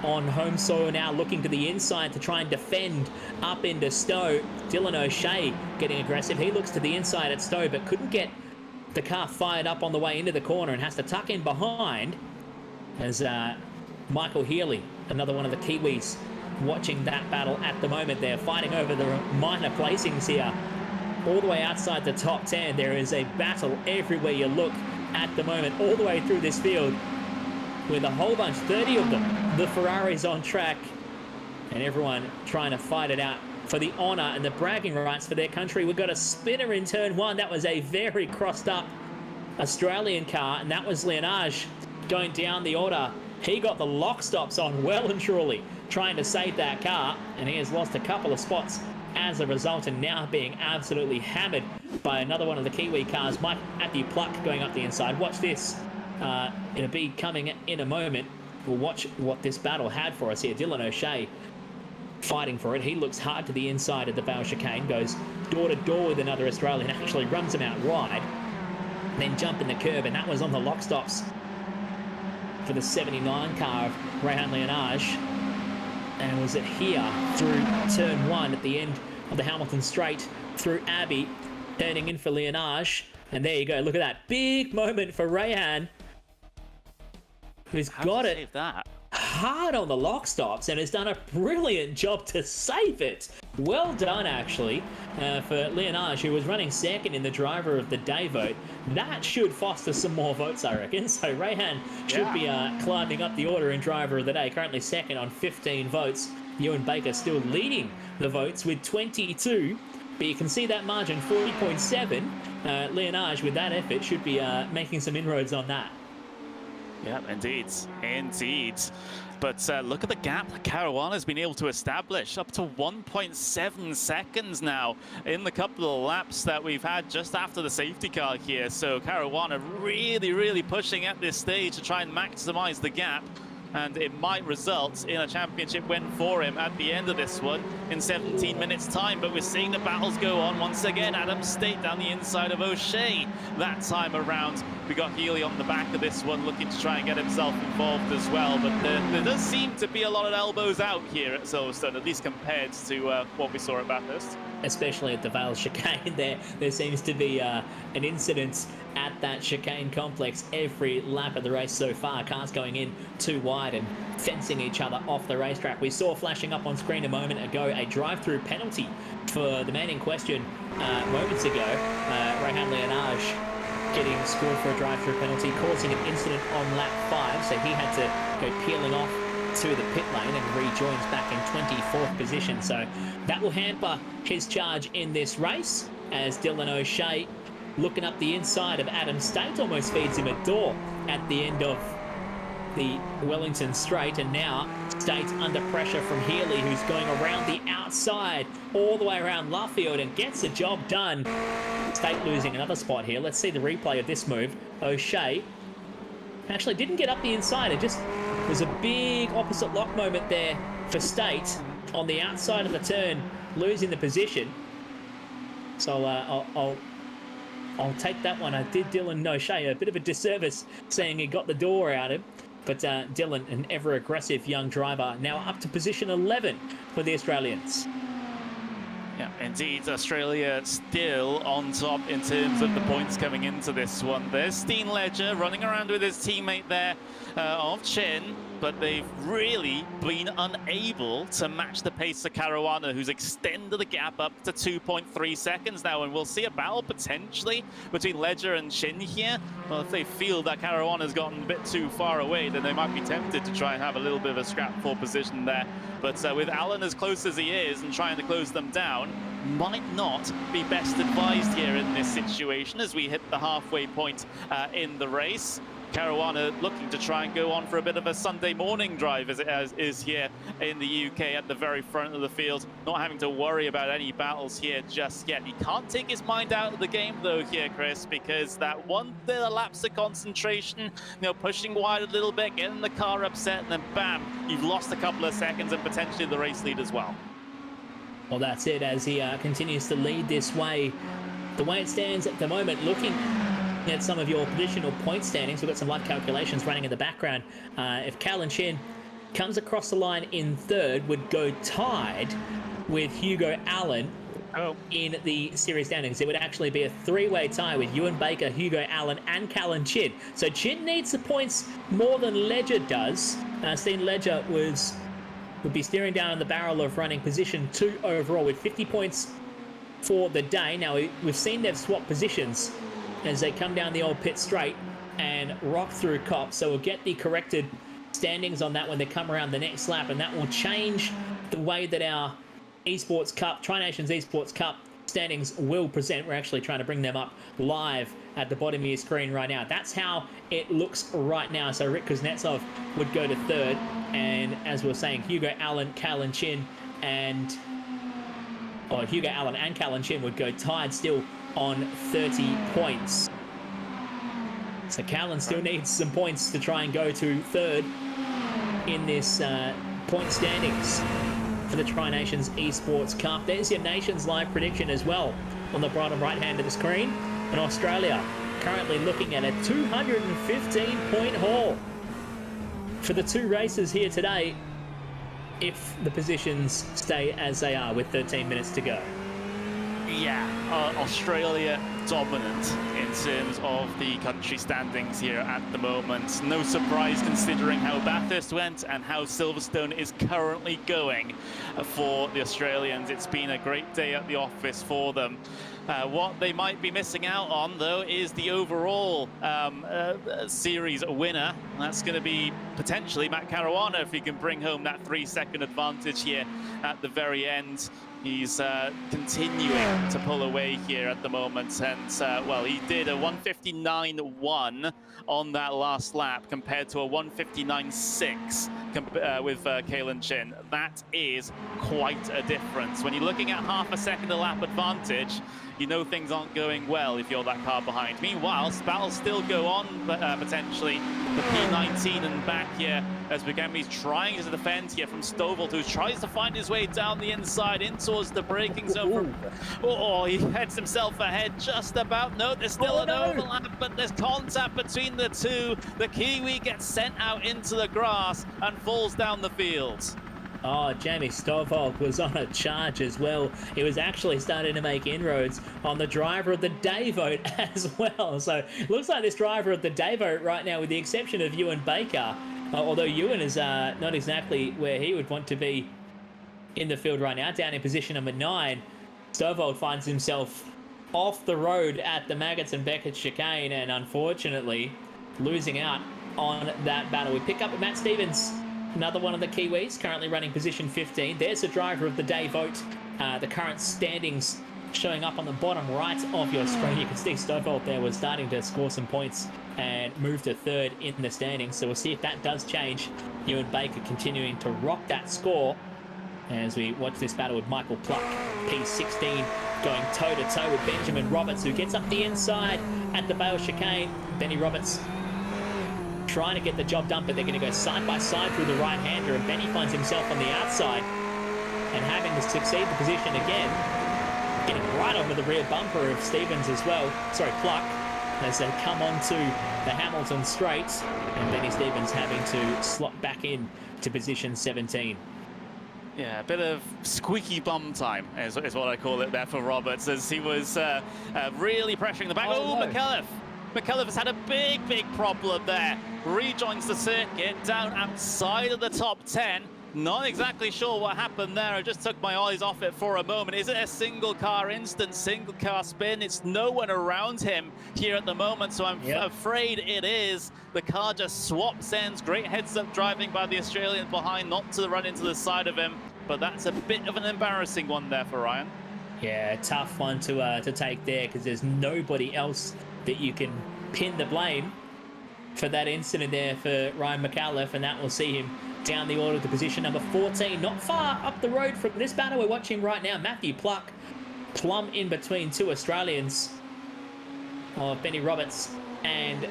on home soil now, looking to the inside to try and defend up into Stowe. Dylan O'Shea getting aggressive. He looks to the inside at Stowe, but couldn't get the car fired up on the way into the corner and has to tuck in behind as Michael Healy, another one of the Kiwis, watching that battle at the moment. They're fighting over the minor placings here. All the way outside the top 10, there is a battle everywhere you look at the moment, all the way through this field, with a whole bunch, 30 of them, the Ferraris on track, and everyone trying to fight it out for the honour and the bragging rights for their country. We've got a spinner in turn one. That was a very crossed up Australian car, and that was Leonage going down the order. He got the lock stops on well and truly, trying to save that car, and he has lost a couple of spots as a result, and now being absolutely hammered by another one of the Kiwi cars. Mike Matthew Pluck going up the inside. Watch this. It'll be coming in a moment. We'll watch what this battle had for us here. Dylan O'Shea fighting for it. He looks hard to the inside of the Vale chicane, goes door to door with another Australian, actually runs him out wide, then jump in the curb, and that was on the lock stops for the 79 car of Rehan Leonage. And was it here through turn one at the end of the Hamilton Straight through Abbey, turning in for Leonage. And there you go. Look at that big moment for Rehan, who's got it hard on the lock stops and has done a brilliant job to save it. Well done, actually, for Leonage, who was running second in the driver of the day vote. That should foster some more votes, I reckon. So Rehan should be climbing up the order in driver of the day, currently second on 15 votes. Ewan Baker still leading the votes with 22, but you can see that margin, 40.7. Leonage, with that effort, should be making some inroads on that. Yeah, indeed. But look at the gap Caruana's been able to establish, up to 1.7 seconds now in the couple of laps that we've had just after the safety car here. So Caruana really pushing at this stage to try and maximize the gap, and it might result in a championship win for him at the end of this one in 17 minutes time. But we're seeing the battles go on once again. Adam State down the inside of O'Shea that time around. We got Healy on the back of this one, looking to try and get himself involved as well. But there does seem to be a lot of elbows out here at Silverstone, at least compared to what we saw at Bathurst. Especially at the Vale chicane, there seems to be an incident at that chicane complex every lap of the race so far. Cars going in too wide and fencing each other off the racetrack. We saw flashing up on screen a moment ago a drive-through penalty for the man in question moments ago. Rehan Leonage getting scored for a drive-through penalty, causing an incident on lap 5, so he had to go peeling off to the pit lane and rejoins back in 24th position. So that will hamper his charge in this race, as Dylan O'Shea, looking up the inside of Adam State, almost feeds him a door at the end of the Wellington Straight. And now State under pressure from Healy, who's going around the outside all the way around Luffield and gets the job done. State losing another spot here. Let's see the replay of this move. O'Shea actually didn't get up the inside and just was a big opposite lock moment there for State on the outside of the turn, losing the position. So I'll take that one. I did Dylan Noche a bit of a disservice saying he got the door out of him. But Dylan, an ever-aggressive young driver, now up to position 11 for the Australians. Yeah, indeed, Australia still on top in terms of the points coming into this one. There's Steen Ledger running around with his teammate there of Chin, but they've really been unable to match the pace of Caruana, who's extended the gap up to 2.3 seconds now, and we'll see a battle potentially between Ledger and Chin here. Well, if they feel that Caruana's gotten a bit too far away, then they might be tempted to try and have a little bit of a scrap for position there. But with Alan as close as he is and trying to close them down, might not be best advised here in this situation as we hit the halfway point in the race. Caruana looking to try and go on for a bit of a Sunday morning drive as it is here in the UK at the very front of the field, not having to worry about any battles here just yet. He can't take his mind out of the game though here, Chris, because that one little lapse of concentration, you know, pushing wide a little bit, getting the car upset, and then bam, you've lost a couple of seconds and potentially the race lead as well. Well, that's it as he continues to lead this way. The way it stands at the moment, looking at some of your positional point standings, we've got some live calculations running in the background. If Callan Chin comes across the line in third, would go tied with Hugo Allen in the series standings. It would actually be a three-way tie with Ewan Baker, Hugo Allen, and Callan Chin. So Chin needs the points more than Ledger does. Steen Ledger would be steering down the barrel of running position 2 overall with 50 points for the day. Now, we've seen they've swapped positions as they come down the old pit straight and rock through Cop. So we'll get the corrected standings on that when they come around the next lap, and that will change the way that our Esports Cup, Tri-Nations Esports Cup standings will present. We're actually trying to bring them up live at the bottom of your screen right now. That's how it looks right now. So Rick Kuznetsov would go to third, and as we were saying, Hugo Allen, Callan Chin, and Hugo Allen and Callan Chin would go tied still on 30 points. So Callan still needs some points to try and go to third in this point standings for the Tri-Nations Esports Cup. There's your Nations live prediction as well on the bottom right hand of the screen. And Australia currently looking at a 215-point haul for the two races here today if the positions stay as they are with 13 minutes to go. Yeah, Australia dominant in terms of the country standings here at the moment. No surprise considering how Bathurst went and how Silverstone is currently going for the Australians. It's been a great day at the office for them. What they might be missing out on, though, is the overall series winner. That's going to be potentially Matt Caruana if he can bring home that 3-second advantage here at the very end. He's continuing to pull away here at the moment, and well, he did a 1:59.1 on that last lap compared to a 1:59.6 with Callan Chin. That is quite a difference. When you're looking at half a second a lap advantage, you know things aren't going well if you're that car behind. Meanwhile, battles still go on, but potentially the P19 and back here as Bugami's trying to defend here from Stovall, who tries to find his way down the inside in towards the braking zone. He heads himself ahead just about. No, there's still an overlap, but there's contact between the two. The Kiwi gets sent out into the grass and falls down the field. Oh, Jamie Stovall was on a charge as well. He was actually starting to make inroads on the driver of the day vote as well. So looks like this driver of the day vote right now, with the exception of Ewan Baker, although Ewan is not exactly where he would want to be in the field right now, down in position number 9. Stovall finds himself off the road at the Maggots and Beckett chicane, and unfortunately losing out on that battle. We pick up with Matt Stevens, another one of the Kiwis, currently running position 15. There's the driver of the day vote. The current standings showing up on the bottom right of your screen. You can see Stovall there was starting to score some points and move to third in the standings. So we'll see if that does change. Ewan Baker continuing to rock that score as we watch this battle with Michael Pluck, P16, going toe-to-toe with Benjamin Roberts, who gets up the inside at the Bale chicane. Benny Roberts trying to get the job done, but they're going to go side by side through the right-hander, and Benny finds himself on the outside and having to succeed the position again, getting right onto the rear bumper of Stevens as well. Sorry, Pluck, as they come onto the Hamilton straight, and Benny Stevens having to slot back in to position 17. Yeah, a bit of squeaky bum time is what I call it there for Roberts, as he was really pressuring the back. Oh, no. McCullough has had a big problem there. Rejoins the circuit down outside of the top 10. Not exactly sure what happened there. I just took my eyes off it for a moment. Is it a single car instance, single car spin? It's no one around him here at the moment, so I'm afraid it is. The car just swaps ends. Great heads-up driving by the Australian behind, not to run into the side of him, but that's a bit of an embarrassing one there for Ryan. Yeah, tough one to take there, because there's nobody else that you can pin the blame for that incident there for Ryan McAuliffe, and that will see him down the order to position number 14. Not far up the road from this battle we're watching right now. Matthew Pluck, plumb in between two Australians of Benny Roberts and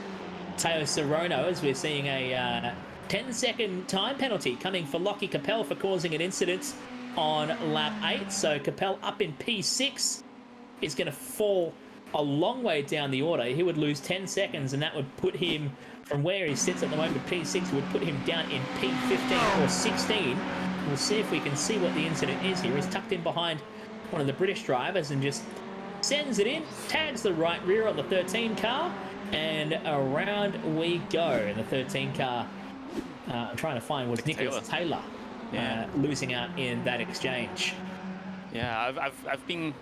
Teo Sorono, as we're seeing a 10-second time penalty coming for Lockie Capel for causing an incident on lap 8. So Capel up in P6 is going to fall a long way down the order. He would lose 10 seconds, and that would put him from where he sits at the moment, P6, would put him down in P15 or 16. We'll see if we can see what the incident is here. He's tucked in behind one of the British drivers and just sends it in, tags the right rear on the 13 car, and around we go. And the 13 car, I'm trying to find, was Nicholas Taylor losing out in that exchange. Yeah, I've been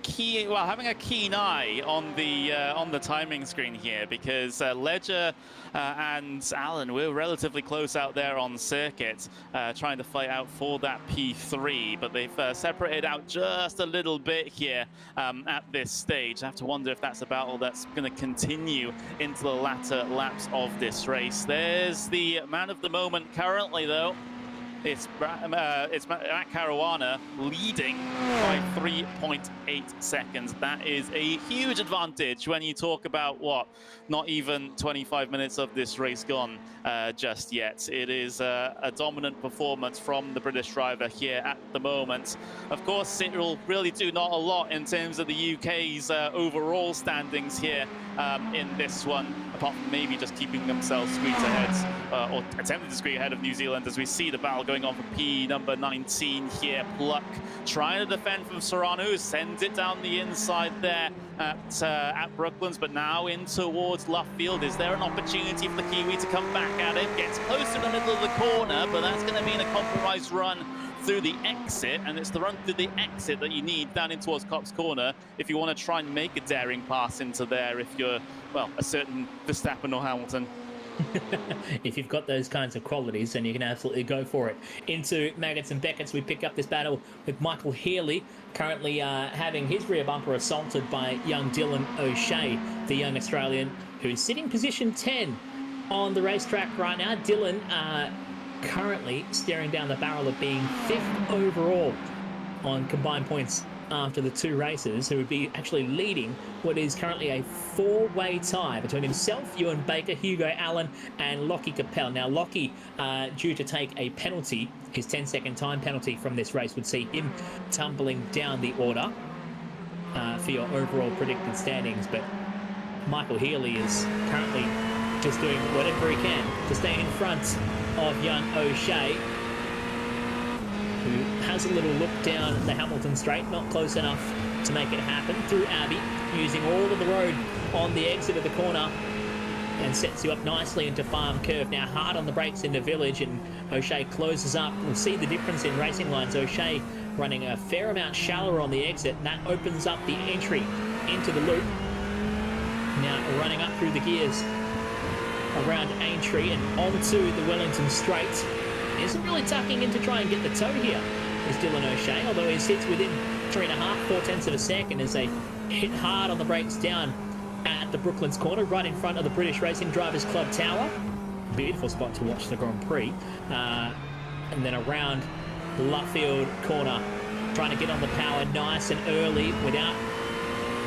having a keen eye on the timing screen here, because Ledger and Allen were relatively close out there on circuit, trying to fight out for that P3, but they've separated out just a little bit here at this stage. I have to wonder if that's a battle that's going to continue into the latter laps of this race. There's the man of the moment currently, though. It's Matt Caruana leading by 3.8 seconds. That is a huge advantage when you talk about, what, not even 25 minutes of this race gone just yet. It is a dominant performance from the British driver here at the moment. Of course, it will really do not a lot in terms of the UK's overall standings here in this one, apart from maybe just keeping themselves squeezed ahead, or attempting to squeeze ahead of New Zealand, as we see the battle going on for P number 19 here. Pluck trying to defend from Serrano, who sends it down the inside there at Brooklands, but now in towards Luffield. Is there an opportunity for the Kiwi to come back at him? Gets close to the middle of the corner, but that's going to mean a compromised run through the exit, and it's the run through the exit that you need down in towards Cops Corner if you want to try and make a daring pass into there, if you're, well, a certain Verstappen or Hamilton. If you've got those kinds of qualities, then you can absolutely go for it. Into Maggots and Beckett's, we pick up this battle with Michael Healy, currently having his rear bumper assaulted by young Dylan O'Shea, the young Australian who's sitting position 10 on the racetrack right now. Dylan currently staring down the barrel of being 5th overall on combined points after the two races, who would be actually leading what is currently a 4-way tie between himself, Ewan Baker, Hugo Allen and Lockie Capel. Now Lockie, due to take a penalty, his 10-second time penalty from this race, would see him tumbling down the order for your overall predicted standings. But Michael Healy is currently just doing whatever he can to stay in front of young O'Shea, who has a little look down the Hamilton straight, not close enough to make it happen, through Abbey, using all of the road on the exit of the corner, and sets you up nicely into Farm Curve. Now hard on the brakes into Village, and O'Shea closes up. We'll see the difference in racing lines. O'Shea running a fair amount shallower on the exit, and that opens up the entry into the loop. Now running up through the gears around Aintree and onto the Wellington Straight. Isn't really tucking in to try and get the toe here, is Dylan O'Shea, although he sits within 3.5-4 of a second as they hit hard on the brakes down at the Brooklands corner, right in front of the British Racing Drivers Club Tower. Beautiful spot to watch the Grand Prix. And then around Luffield corner, trying to get on the power nice and early without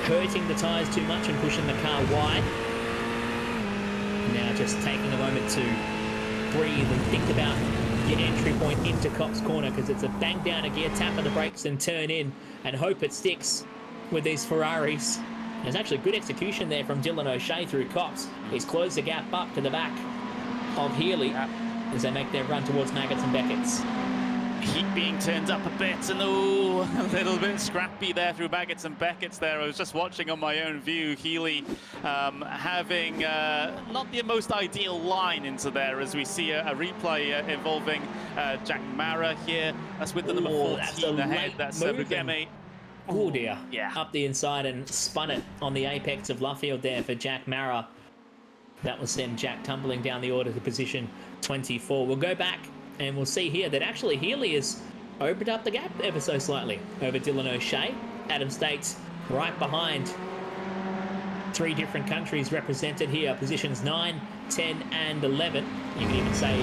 hurting the tyres too much and pushing the car wide. Now just taking a moment to breathe and think about your entry point into Copse Corner, because it's a bang down a gear, tap of the brakes and turn in and hope it sticks with these Ferraris. There's actually good execution there from Dylan O'Shea through Copse. He's closed the gap up to the back of Healy as they make their run towards Maggots and Beckett's. Heat being turned up a bit, and oh, a little bit scrappy there through Maggots and Beckett's there. I was just watching on my own view, Healy having not the most ideal line into there, as we see a replay involving Jack Mara here. That's with the number 14 ahead. That's Bugeme. Oh dear. Yeah. Up the inside and spun it on the apex of Luffield there for Jack Mara. That will send Jack tumbling down the order to position 24. We'll go back and we'll see here that actually Healy has opened up the gap ever so slightly over Dylan O'Shea. Adam States right behind. 3 different countries represented here. Positions 9, 10 and 11. You can even say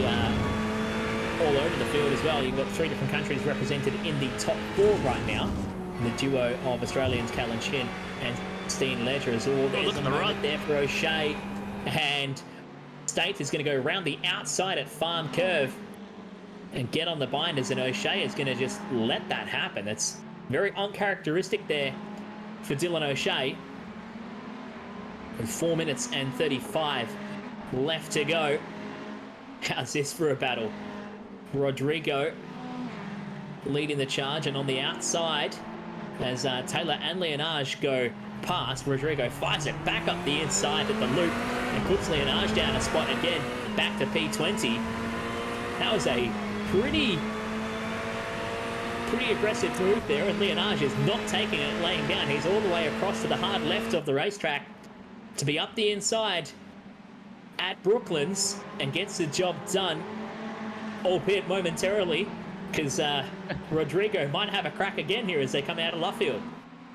all over the field as well. You've got 3 different countries represented in the top 4 right now. The duo of Australians, Callan Chin and Steen Ledger as well. There's a moment there for O'Shea. And States is going to go around the outside at Farm Curve and get on the binders, and O'Shea is going to just let that happen. That's very uncharacteristic there for Dylan O'Shea. With 4 minutes and 35 left to go. How's this for a battle? Rodrigo leading the charge, and on the outside, as Taylor and Leonage go past, Rodrigo fires it back up the inside at the loop and puts Leonage down a spot again, back to P20. That was a pretty aggressive move there, and Leonage is not taking it laying down. He's all the way across to the hard left of the racetrack to be up the inside at Brooklands and gets the job done, albeit momentarily, because Rodrigo might have a crack again here as they come out of Luffield.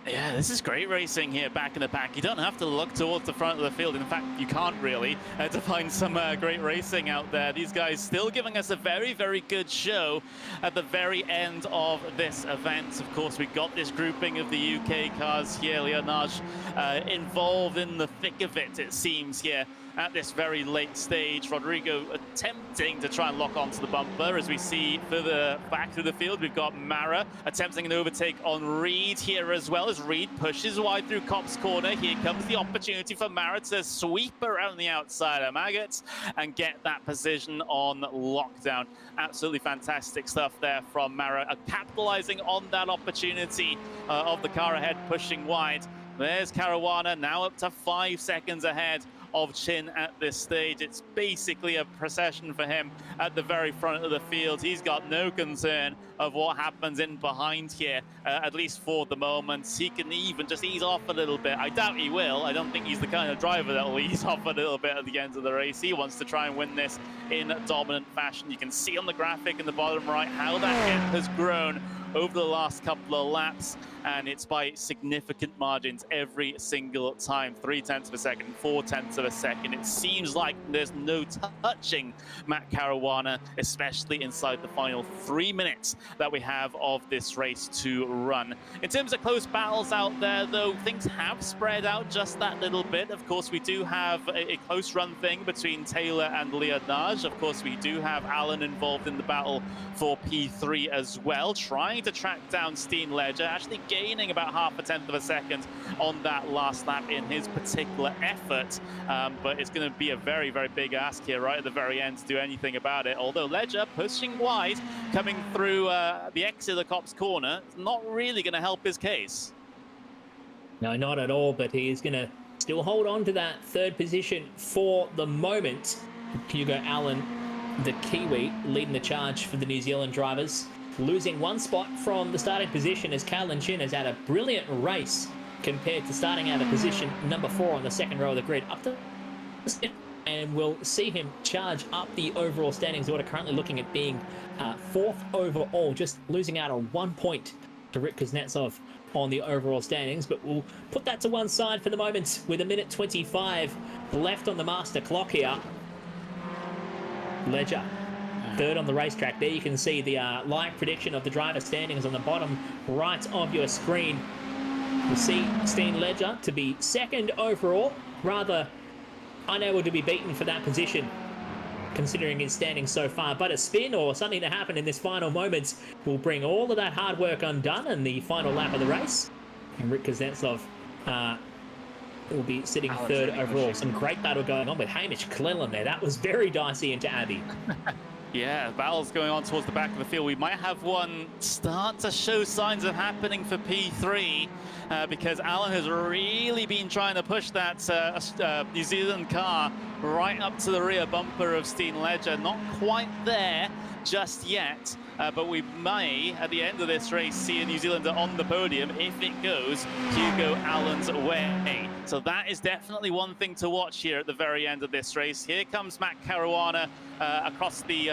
Yeah, this is great racing here back in the pack. You don't have to look towards the front of the field. In fact, you can't really to find some great racing out there. These guys still giving us a very, very good show at the very end of this event. Of course, we got this grouping of the UK cars here. Leonage involved in the thick of it, it seems, here at this very late stage. Rodrigo attempting to try and lock onto the bumper. As we see further back through the field, we've got Mara attempting an overtake on Reed here as well, as Reed pushes wide through Copse Corner. Here comes the opportunity for Mara to sweep around the outside of Maggots and get that position on lockdown. Absolutely fantastic stuff there from Mara, capitalizing on that opportunity of the car ahead pushing wide. There's Caruana now up to 5 seconds ahead of Chin at this stage. It's basically a procession for him at the very front of the field. He's got no concern of what happens in behind here, at least for the moment. He can even just ease off a little bit. I doubt he will. I don't think he's the kind of driver that will ease off a little bit at the end of the race. He wants to try and win this in dominant fashion. You can see on the graphic in the bottom right how that gap has grown over the last couple of laps, and it's by significant margins every single time. 0.3 of a second, 0.4 of a second. It seems like there's no touching Matt Caruana, especially inside the final 3 minutes that we have of this race to run. In terms of close battles out there, though, things have spread out just that little bit. Of course, we do have a close run thing between Taylor and Leonage. Of course, we do have Alan involved in the battle for P3 as well, trying to track down Steen Ledger, actually gaining about 0.5 of a second on that last lap in his particular effort. But it's going to be a very, very big ask here right at the very end to do anything about it. Although Ledger pushing wide, coming through the exit of the Copse Corner, it's not really going to help his case. No, not at all, but he is going to still hold on to that 3rd position for the moment. Hugo Allen, the Kiwi, leading the charge for the New Zealand drivers, losing 1 spot from the starting position as Callan Chin has had a brilliant race compared to starting out of position number 4 on the 2nd row of the grid up to, and we'll see him charge up the overall standings order, currently looking at being 4th overall, just losing out on 1 point to Rick Kuznetsov on the overall standings. But we'll put that to one side for the moment with 1:25 left on the master clock here. Ledger 3rd on the racetrack. There you can see the live prediction of the driver standings on the bottom right of your screen. You see Steen Ledger to be 2nd overall, rather unable to be beaten for that position, considering his standing so far. But a spin or something to happen in this final moment will bring all of that hard work undone in the final lap of the race. And Rick Kuznetsov will be sitting third overall. Some great battle going on with Hamish Cleland there. That was very dicey into Abbey. Yeah, battles going on towards the back of the field. We might have one start to show signs of happening for P3 because Alan has really been trying to push that New Zealand car right up to the rear bumper of Steen Ledger. Not quite there just yet, but we may, at the end of this race, see a New Zealander on the podium if it goes Hugo Allen's way. So that is definitely one thing to watch here at the very end of this race. Here comes Matt Caruana across the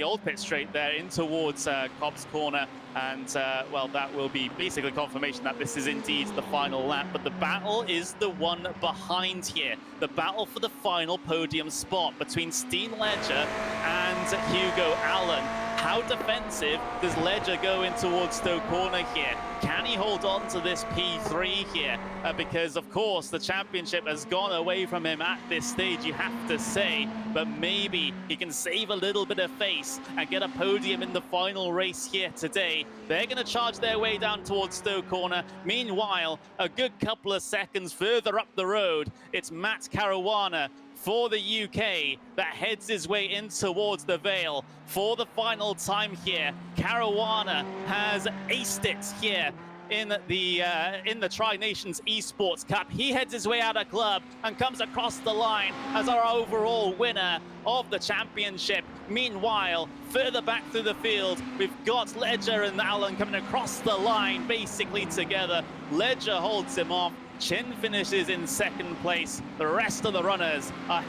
old pit straight there in towards Cobb's Corner, and well, that will be basically confirmation that this is indeed the final lap. But the battle is the one behind here, the battle for the final podium spot between Steen Ledger and Hugo Allen. How defensive does Ledger go in towards Stowe Corner here? Can he hold on to this P3 here? Because, of course, the championship has gone away from him at this stage, you have to say. But maybe he can save a little bit of face and get a podium in the final race here today. They're going to charge their way down towards Stowe Corner. Meanwhile, a good couple of seconds further up the road, it's Matt Caruana for the UK that heads his way in towards the Vale for the final time here. Caruana has aced it here in the Tri-Nations Esports Cup. He heads his way out of club and comes across the line as our overall winner of the championship. Meanwhile, further back through the field, we've got Ledger and Allen coming across the line basically together. Ledger holds him off. Chin finishes in second place. The rest of the runners are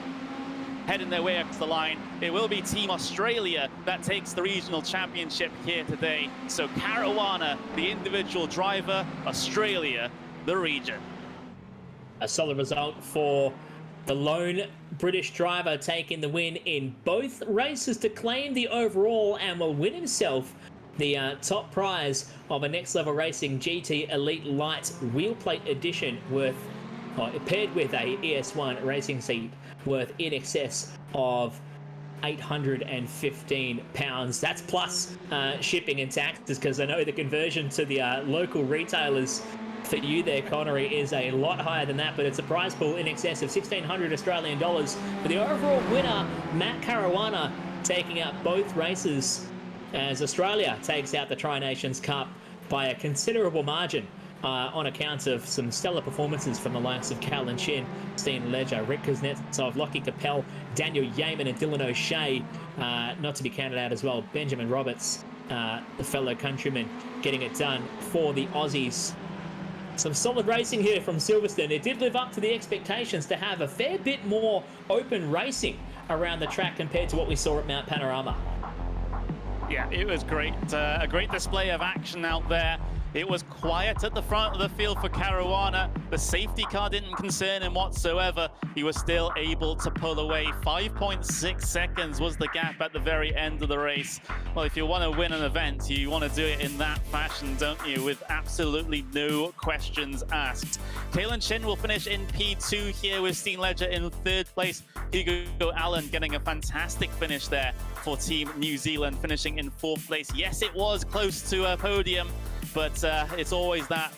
heading their way across the line. It will be Team Australia that takes the regional championship here today. So Caruana, the individual driver, Australia, the region. A solid result for the lone British driver, taking the win in both races to claim the overall and will win himself the top prize of a Next Level Racing GT Elite Light wheel plate edition paired with a ES1 racing seat worth in excess of £815. That's plus shipping and taxes, because I know the conversion to the local retailers for you there, Connery, is a lot higher than that, but it's a prize pool in excess of 1,600 Australian dollars for the overall winner, Matt Caruana, taking out both races as Australia takes out the Tri-Nations Cup by a considerable margin on account of some stellar performances from the likes of Callan Chin, Steen Ledger, Rick Kuznetsov, Lockie Capel, Daniel Yeaman and Dylan O'Shea, not to be counted out as well, Benjamin Roberts, the fellow countryman, getting it done for the Aussies. Some solid racing here from Silverstone. It did live up to the expectations to have a fair bit more open racing around the track compared to what we saw at Mount Panorama. Yeah, it was great. A great display of action out there. It was quiet at the front of the field for Caruana. The safety car didn't concern him whatsoever. He was still able to pull away. 5.6 seconds was the gap at the very end of the race. Well, if you want to win an event, you want to do it in that fashion, don't you? With absolutely no questions asked. Callan Chin will finish in P2 here with Steen Ledger in third place. Hugo Allen getting a fantastic finish there for Team New Zealand, finishing in fourth place. Yes, it was close to a podium, but it's always that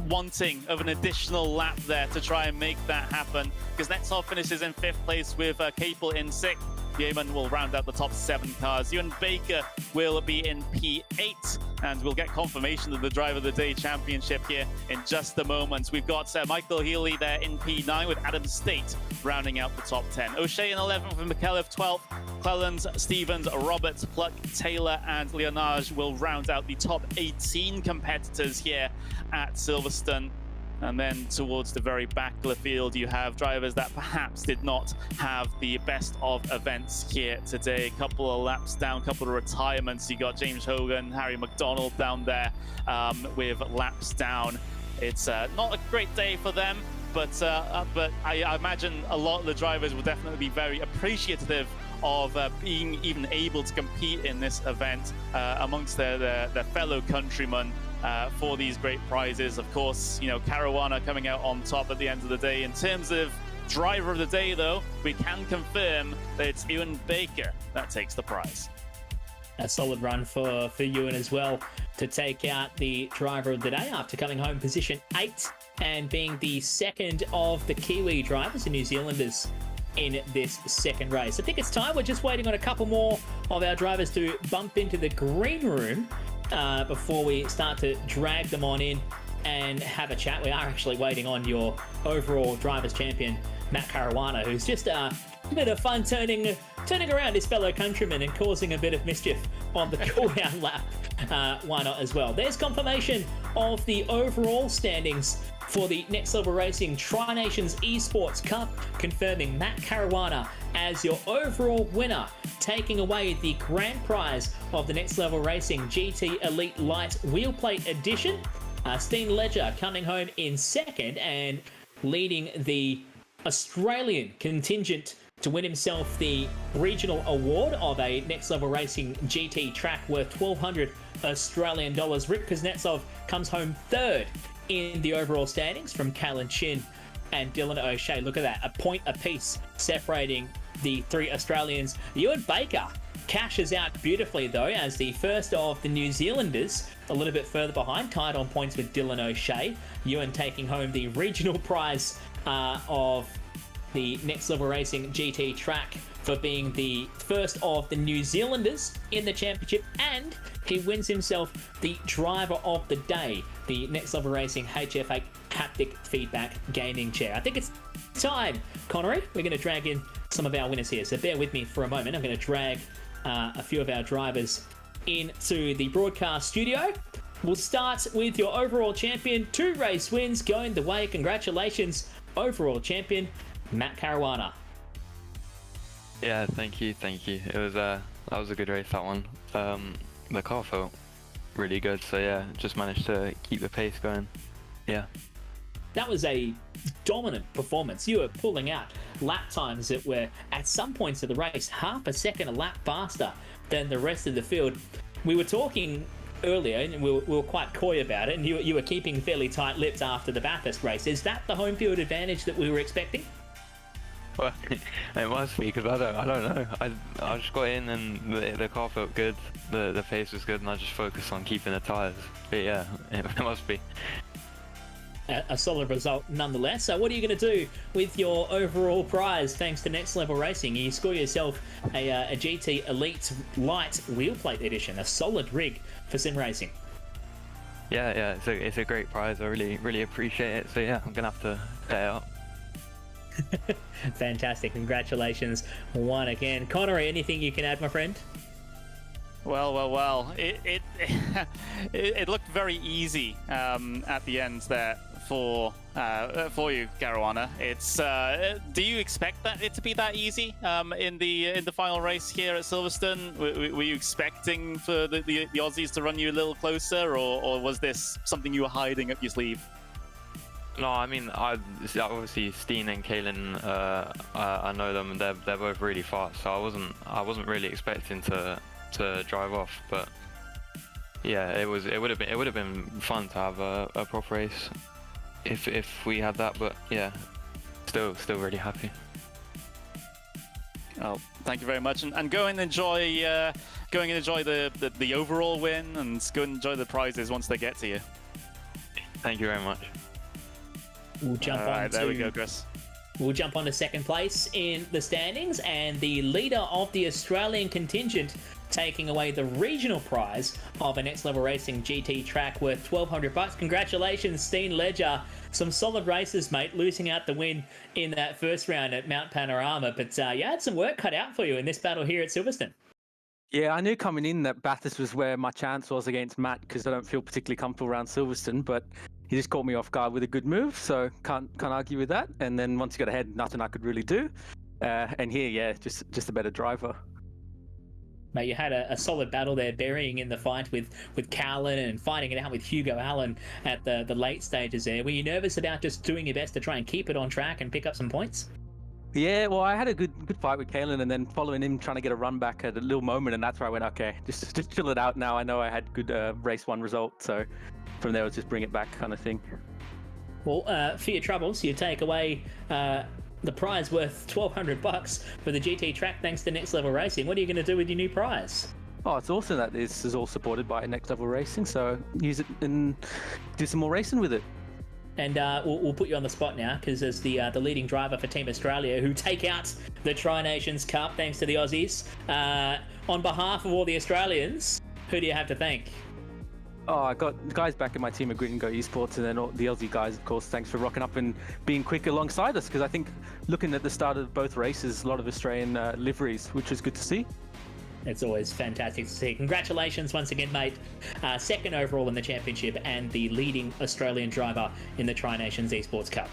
wanting of an additional lap there to try and make that happen. Kuznetsov finishes in fifth place with Capel in sixth. Yeaman will round out the top 7 cars. Ewan Baker will be in P8, and we'll get confirmation of the Driver of the Day Championship here in just a moment. We've got Michael Healy there in P9 with Adam State rounding out the top 10. O'Shea in 11th with McKelliff 12th. Clellens, Stevens, Roberts, Pluck, Taylor and Leonage will round out the top 18 competitors here at Silverstone. And then towards the very back of the field, you have drivers that perhaps did not have the best of events here today. A couple of laps down, couple of retirements. You got James Hogan, Harry McDonald down there with laps down. It's not a great day for them, but I imagine a lot of the drivers will definitely be very appreciative of being even able to compete in this event amongst their fellow countrymen. for these great prizes. Of course, you know, Caruana coming out on top at the end of the day. In terms of driver of the day, though, we can confirm that it's Ewan Baker that takes the prize. A solid run for Ewan as well to take out the driver of the day after coming home position 8 and being the second of the Kiwi drivers and New Zealanders in this second race. I think it's time. We're just waiting on a couple more of our drivers to bump into the green room before we start to drag them on in and have a chat. We are actually waiting on your overall drivers champion, Matt Caruana, who's just a bit of fun turning around his fellow countrymen and causing a bit of mischief on the cool-down lap. Why not as well? There's confirmation of the overall standings for the Next Level Racing Tri-Nations Esports Cup, confirming Matt Caruana as your overall winner, taking away the grand prize of the Next Level Racing GT Elite Light Wheelplate Edition. Steen Ledger coming home in second and leading the Australian contingent to win himself the regional award of a Next Level Racing GT track worth 1,200 Australian dollars. Rick Kuznetsov comes home third in the overall standings from Callan Chin and Dylan O'Shea. Look at that, a point apiece separating the three Australians. Ewan Baker cashes out beautifully though as the first of the New Zealanders, a little bit further behind, tied on points with Dylan O'Shea. Ewan taking home the regional prize of the Next Level Racing GT track for being the first of the New Zealanders in the championship, and he wins himself the driver of the day, the Next Level Racing HF8 haptic feedback gaming chair. I think it's time, Connery. We're going to drag in some of our winners here, so bear with me for a moment. I'm going to drag a few of our drivers into the broadcast studio. We'll start with your overall champion, 2 race wins going the way. Congratulations, overall champion Matt Caruana. Yeah, thank you. It was that was a good race, that one. The car felt really good, so yeah, just managed to keep the pace going. Yeah. That was a dominant performance. You were pulling out lap times that were, at some points of the race, half a second a lap faster than the rest of the field. We were talking earlier, and we were quite coy about it, and you were keeping fairly tight lips after the Bathurst race. Is that the home field advantage that we were expecting? Well, it must be, because I don't know. I just got in and the car felt good, the pace was good, and I just focused on keeping the tyres. But yeah, it must be. A solid result nonetheless. So what are you going to do with your overall prize thanks to Next Level Racing? You score yourself a GT Elite Light Wheelplate Edition, a solid rig for sim racing. Yeah, it's a great prize. I really appreciate it. So yeah, I'm going to have to pay it up. Fantastic. Congratulations once again. Connery, anything you can add, my friend? Well. It looked very easy at the end there for you, Caruana. It's do you expect it to be that easy in the final race here at Silverstone? Were you expecting for the Aussies to run you a little closer, or was this something you were hiding up your sleeve? No, I mean, obviously Steen and Kaylin, I know them. They're both really fast, so I wasn't really expecting to drive off. But yeah, it would have been fun to have a proper race if we had that. But yeah, still really happy. Oh, thank you very much, and go and enjoy the overall win, and go and enjoy the prizes once they get to you. Thank you very much. We'll jump on. There we go, Chris. We'll jump on to second place in the standings, and the leader of the Australian contingent taking away the regional prize of a Next Level Racing GT track worth $1,200. Congratulations, Steen Ledger. Some solid races, mate, losing out the win in that first round at Mount Panorama, but you had some work cut out for you in this battle here at Silverstone. Yeah, I knew coming in that Bathurst was where my chance was against Matt, because I don't feel particularly comfortable around Silverstone, but he just caught me off guard with a good move, so can't argue with that. And then once he got ahead, nothing I could really do. And here, yeah, just a better driver. Mate, you had a solid battle there, burying in the fight with Callan and fighting it out with Hugo Allen at the late stages there. Were you nervous about just doing your best to try and keep it on track and pick up some points? Yeah, well, I had a good fight with Kaylin, and then following him trying to get a run back at a little moment, and that's where I went, okay, just chill it out now. I know I had good race 1 result, so from there, it was just bring it back kind of thing. Well, for your troubles, you take away the prize worth $1,200 for the GT track thanks to Next Level Racing. What are you going to do with your new prize? Oh, it's awesome that this is all supported by Next Level Racing, so use it and do some more racing with it. And we'll put you on the spot now, because as the leading driver for Team Australia, who take out the Tri-Nations Cup thanks to the Aussies, on behalf of all the Australians, who do you have to thank? Oh, I got the guys back in my team at Grit and Go Esports, and then all the Aussie guys, of course. Thanks for rocking up and being quick alongside us, because I think looking at the start of both races, a lot of Australian liveries, which was good to see. It's always fantastic to see. Congratulations once again, mate. Second overall in the championship and the leading Australian driver in the Tri-Nations Esports Cup.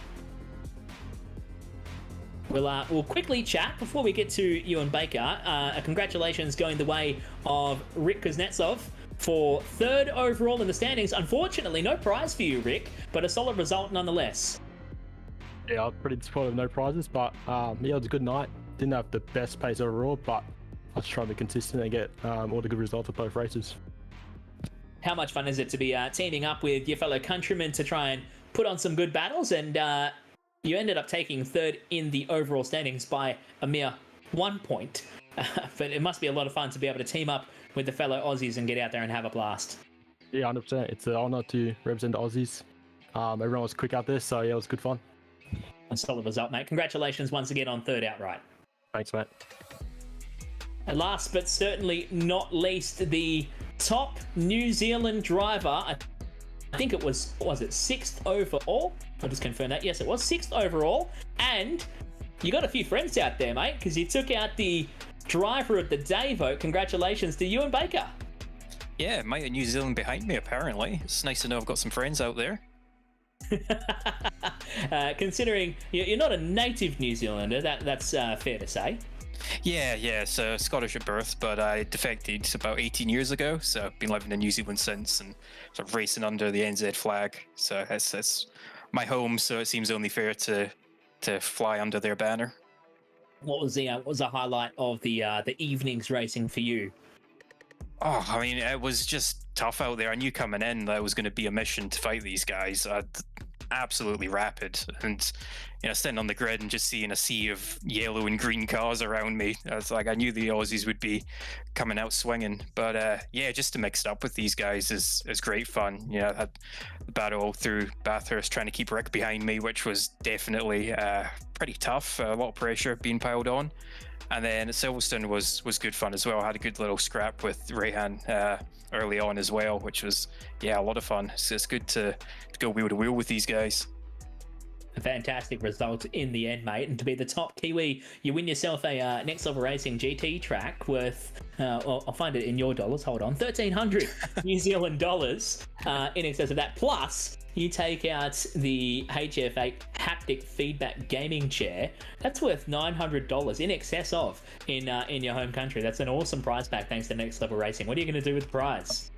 We'll quickly chat before we get to Ewan Baker. Congratulations going the way of Rick Kuznetsov for third overall in the standings. Unfortunately, no prize for you, Rick, but a solid result nonetheless. Yeah, I'm pretty disappointed with no prizes, but yeah, it was a good night. Didn't have the best pace overall, but I was trying to be consistent and get all the good results of both races. How much fun is it to be teaming up with your fellow countrymen to try and put on some good battles? And you ended up taking third in the overall standings by a mere 1 point. But it must be a lot of fun to be able to team up with the fellow Aussies and get out there and have a blast. Yeah, 100%. It's an honour to represent the Aussies. Everyone was quick out there, so yeah, it was good fun. A solid result, mate. Congratulations once again on third outright. Thanks, mate. And last but certainly not least, the top New Zealand driver. I think it was it 6th overall? I'll just confirm that. Yes, it was 6th overall. And you got a few friends out there, mate, because you took out the driver of the day vote. Congratulations to Ewan Baker. Yeah, mate, New Zealand behind me, apparently. It's nice to know I've got some friends out there. Considering you're not a native New Zealander, that's fair to say. Yeah, so Scottish at birth, but I defected about 18 years ago, so I've been living in New Zealand since and sort of racing under the NZ flag. So it's my home, so it seems only fair to fly under their banner. What was the highlight of the evening's racing for you? Oh, I mean, it was just tough out there. I knew coming in that it was going to be a mission to fight these guys. Absolutely rapid, and standing on the grid and just seeing a sea of yellow and green cars around me, I knew the Aussies would be coming out swinging. But yeah, just to mix it up with these guys is great fun. I had the battle through Bathurst trying to keep Rick behind me, which was definitely pretty tough. A lot of pressure being piled on. And then Silverstone was good fun as well. I had a good little scrap with Rehan early on as well, which was, a lot of fun. So it's good to go wheel to wheel with these guys. A fantastic result in the end, mate. And to be the top Kiwi, you win yourself a Next Level Racing GT track worth, I'll find it in your dollars, hold on, 1,300 New Zealand dollars in excess of that. Plus, you take out the HF8 haptic feedback gaming chair. That's worth $900 in excess of in your home country. That's an awesome prize pack thanks to Next Level Racing. What are you going to do with the prize?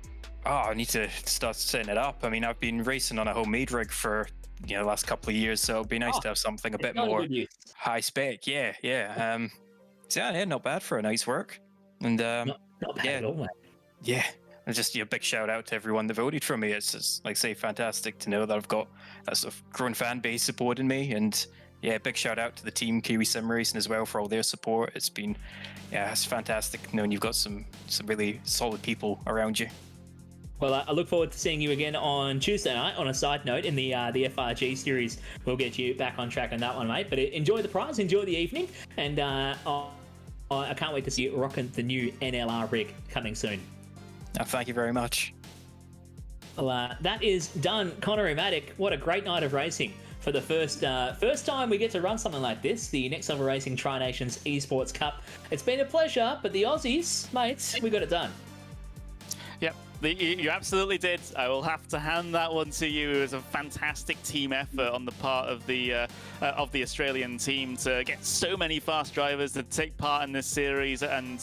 Oh, I need to start setting it up. I mean, I've been racing on a homemade rig for the last couple of years, so it'd be nice to have something a bit more high spec. Yeah. So yeah, not bad for a night's work. And not bad at all, mate. Yeah. And just a big shout out to everyone that voted for me. It's just, fantastic to know that I've got a sort of growing fan base supporting me. And yeah, big shout out to the team Kiwi Sim Racing as well for all their support. It's been, it's fantastic knowing you've got some really solid people around you. Well, I look forward to seeing you again on Tuesday night. On a side note, in the FRG series, we'll get you back on track on that one, mate. But enjoy the prize, enjoy the evening, and I can't wait to see you rocking the new NLR rig coming soon. Thank you very much. Well, that is done. Connor Umatic, what a great night of racing for the first time we get to run something like this, the Next Level Racing Tri-Nations Esports Cup. It's been a pleasure, but the Aussies, mates, we got it done. Yep, you absolutely did. I will have to hand that one to you. It was a fantastic team effort on the part of the Australian team to get so many fast drivers to take part in this series and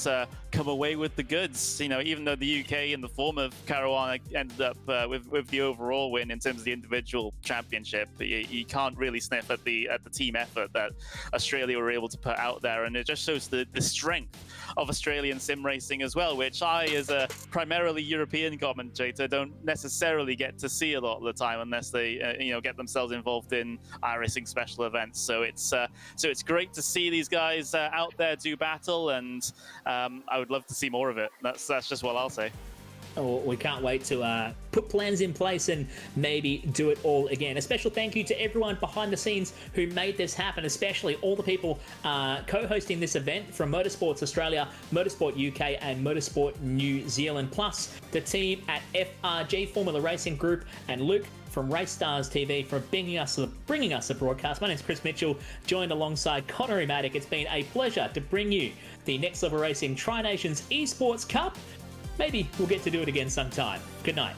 come away with the goods. You know, even though the UK in the form of Caruana ended up with the overall win in terms of the individual championship, you can't really sniff at the team effort that Australia were able to put out there, and it just shows the strength of Australian sim racing as well, which I, as a primarily European commentator, don't necessarily get to see a lot of the time unless they get themselves involved in iRacing special events. So it's great to see these guys out there do battle, and I would love to see more of it. That's just what I'll say. Oh, we can't wait to put plans in place and maybe do it all again. A special thank you to everyone behind the scenes who made this happen, especially all the people co-hosting this event from Motorsports Australia, Motorsport UK and Motorsport New Zealand, plus the team at FRG Formula Racing Group, and Luke from Race Stars TV for bringing us a broadcast. My name's Chris Mitchell, joined alongside Connor Matic. It's been a pleasure to bring you the Next Level Racing Tri-Nations Esports Cup. Maybe we'll get to do it again sometime. Good night.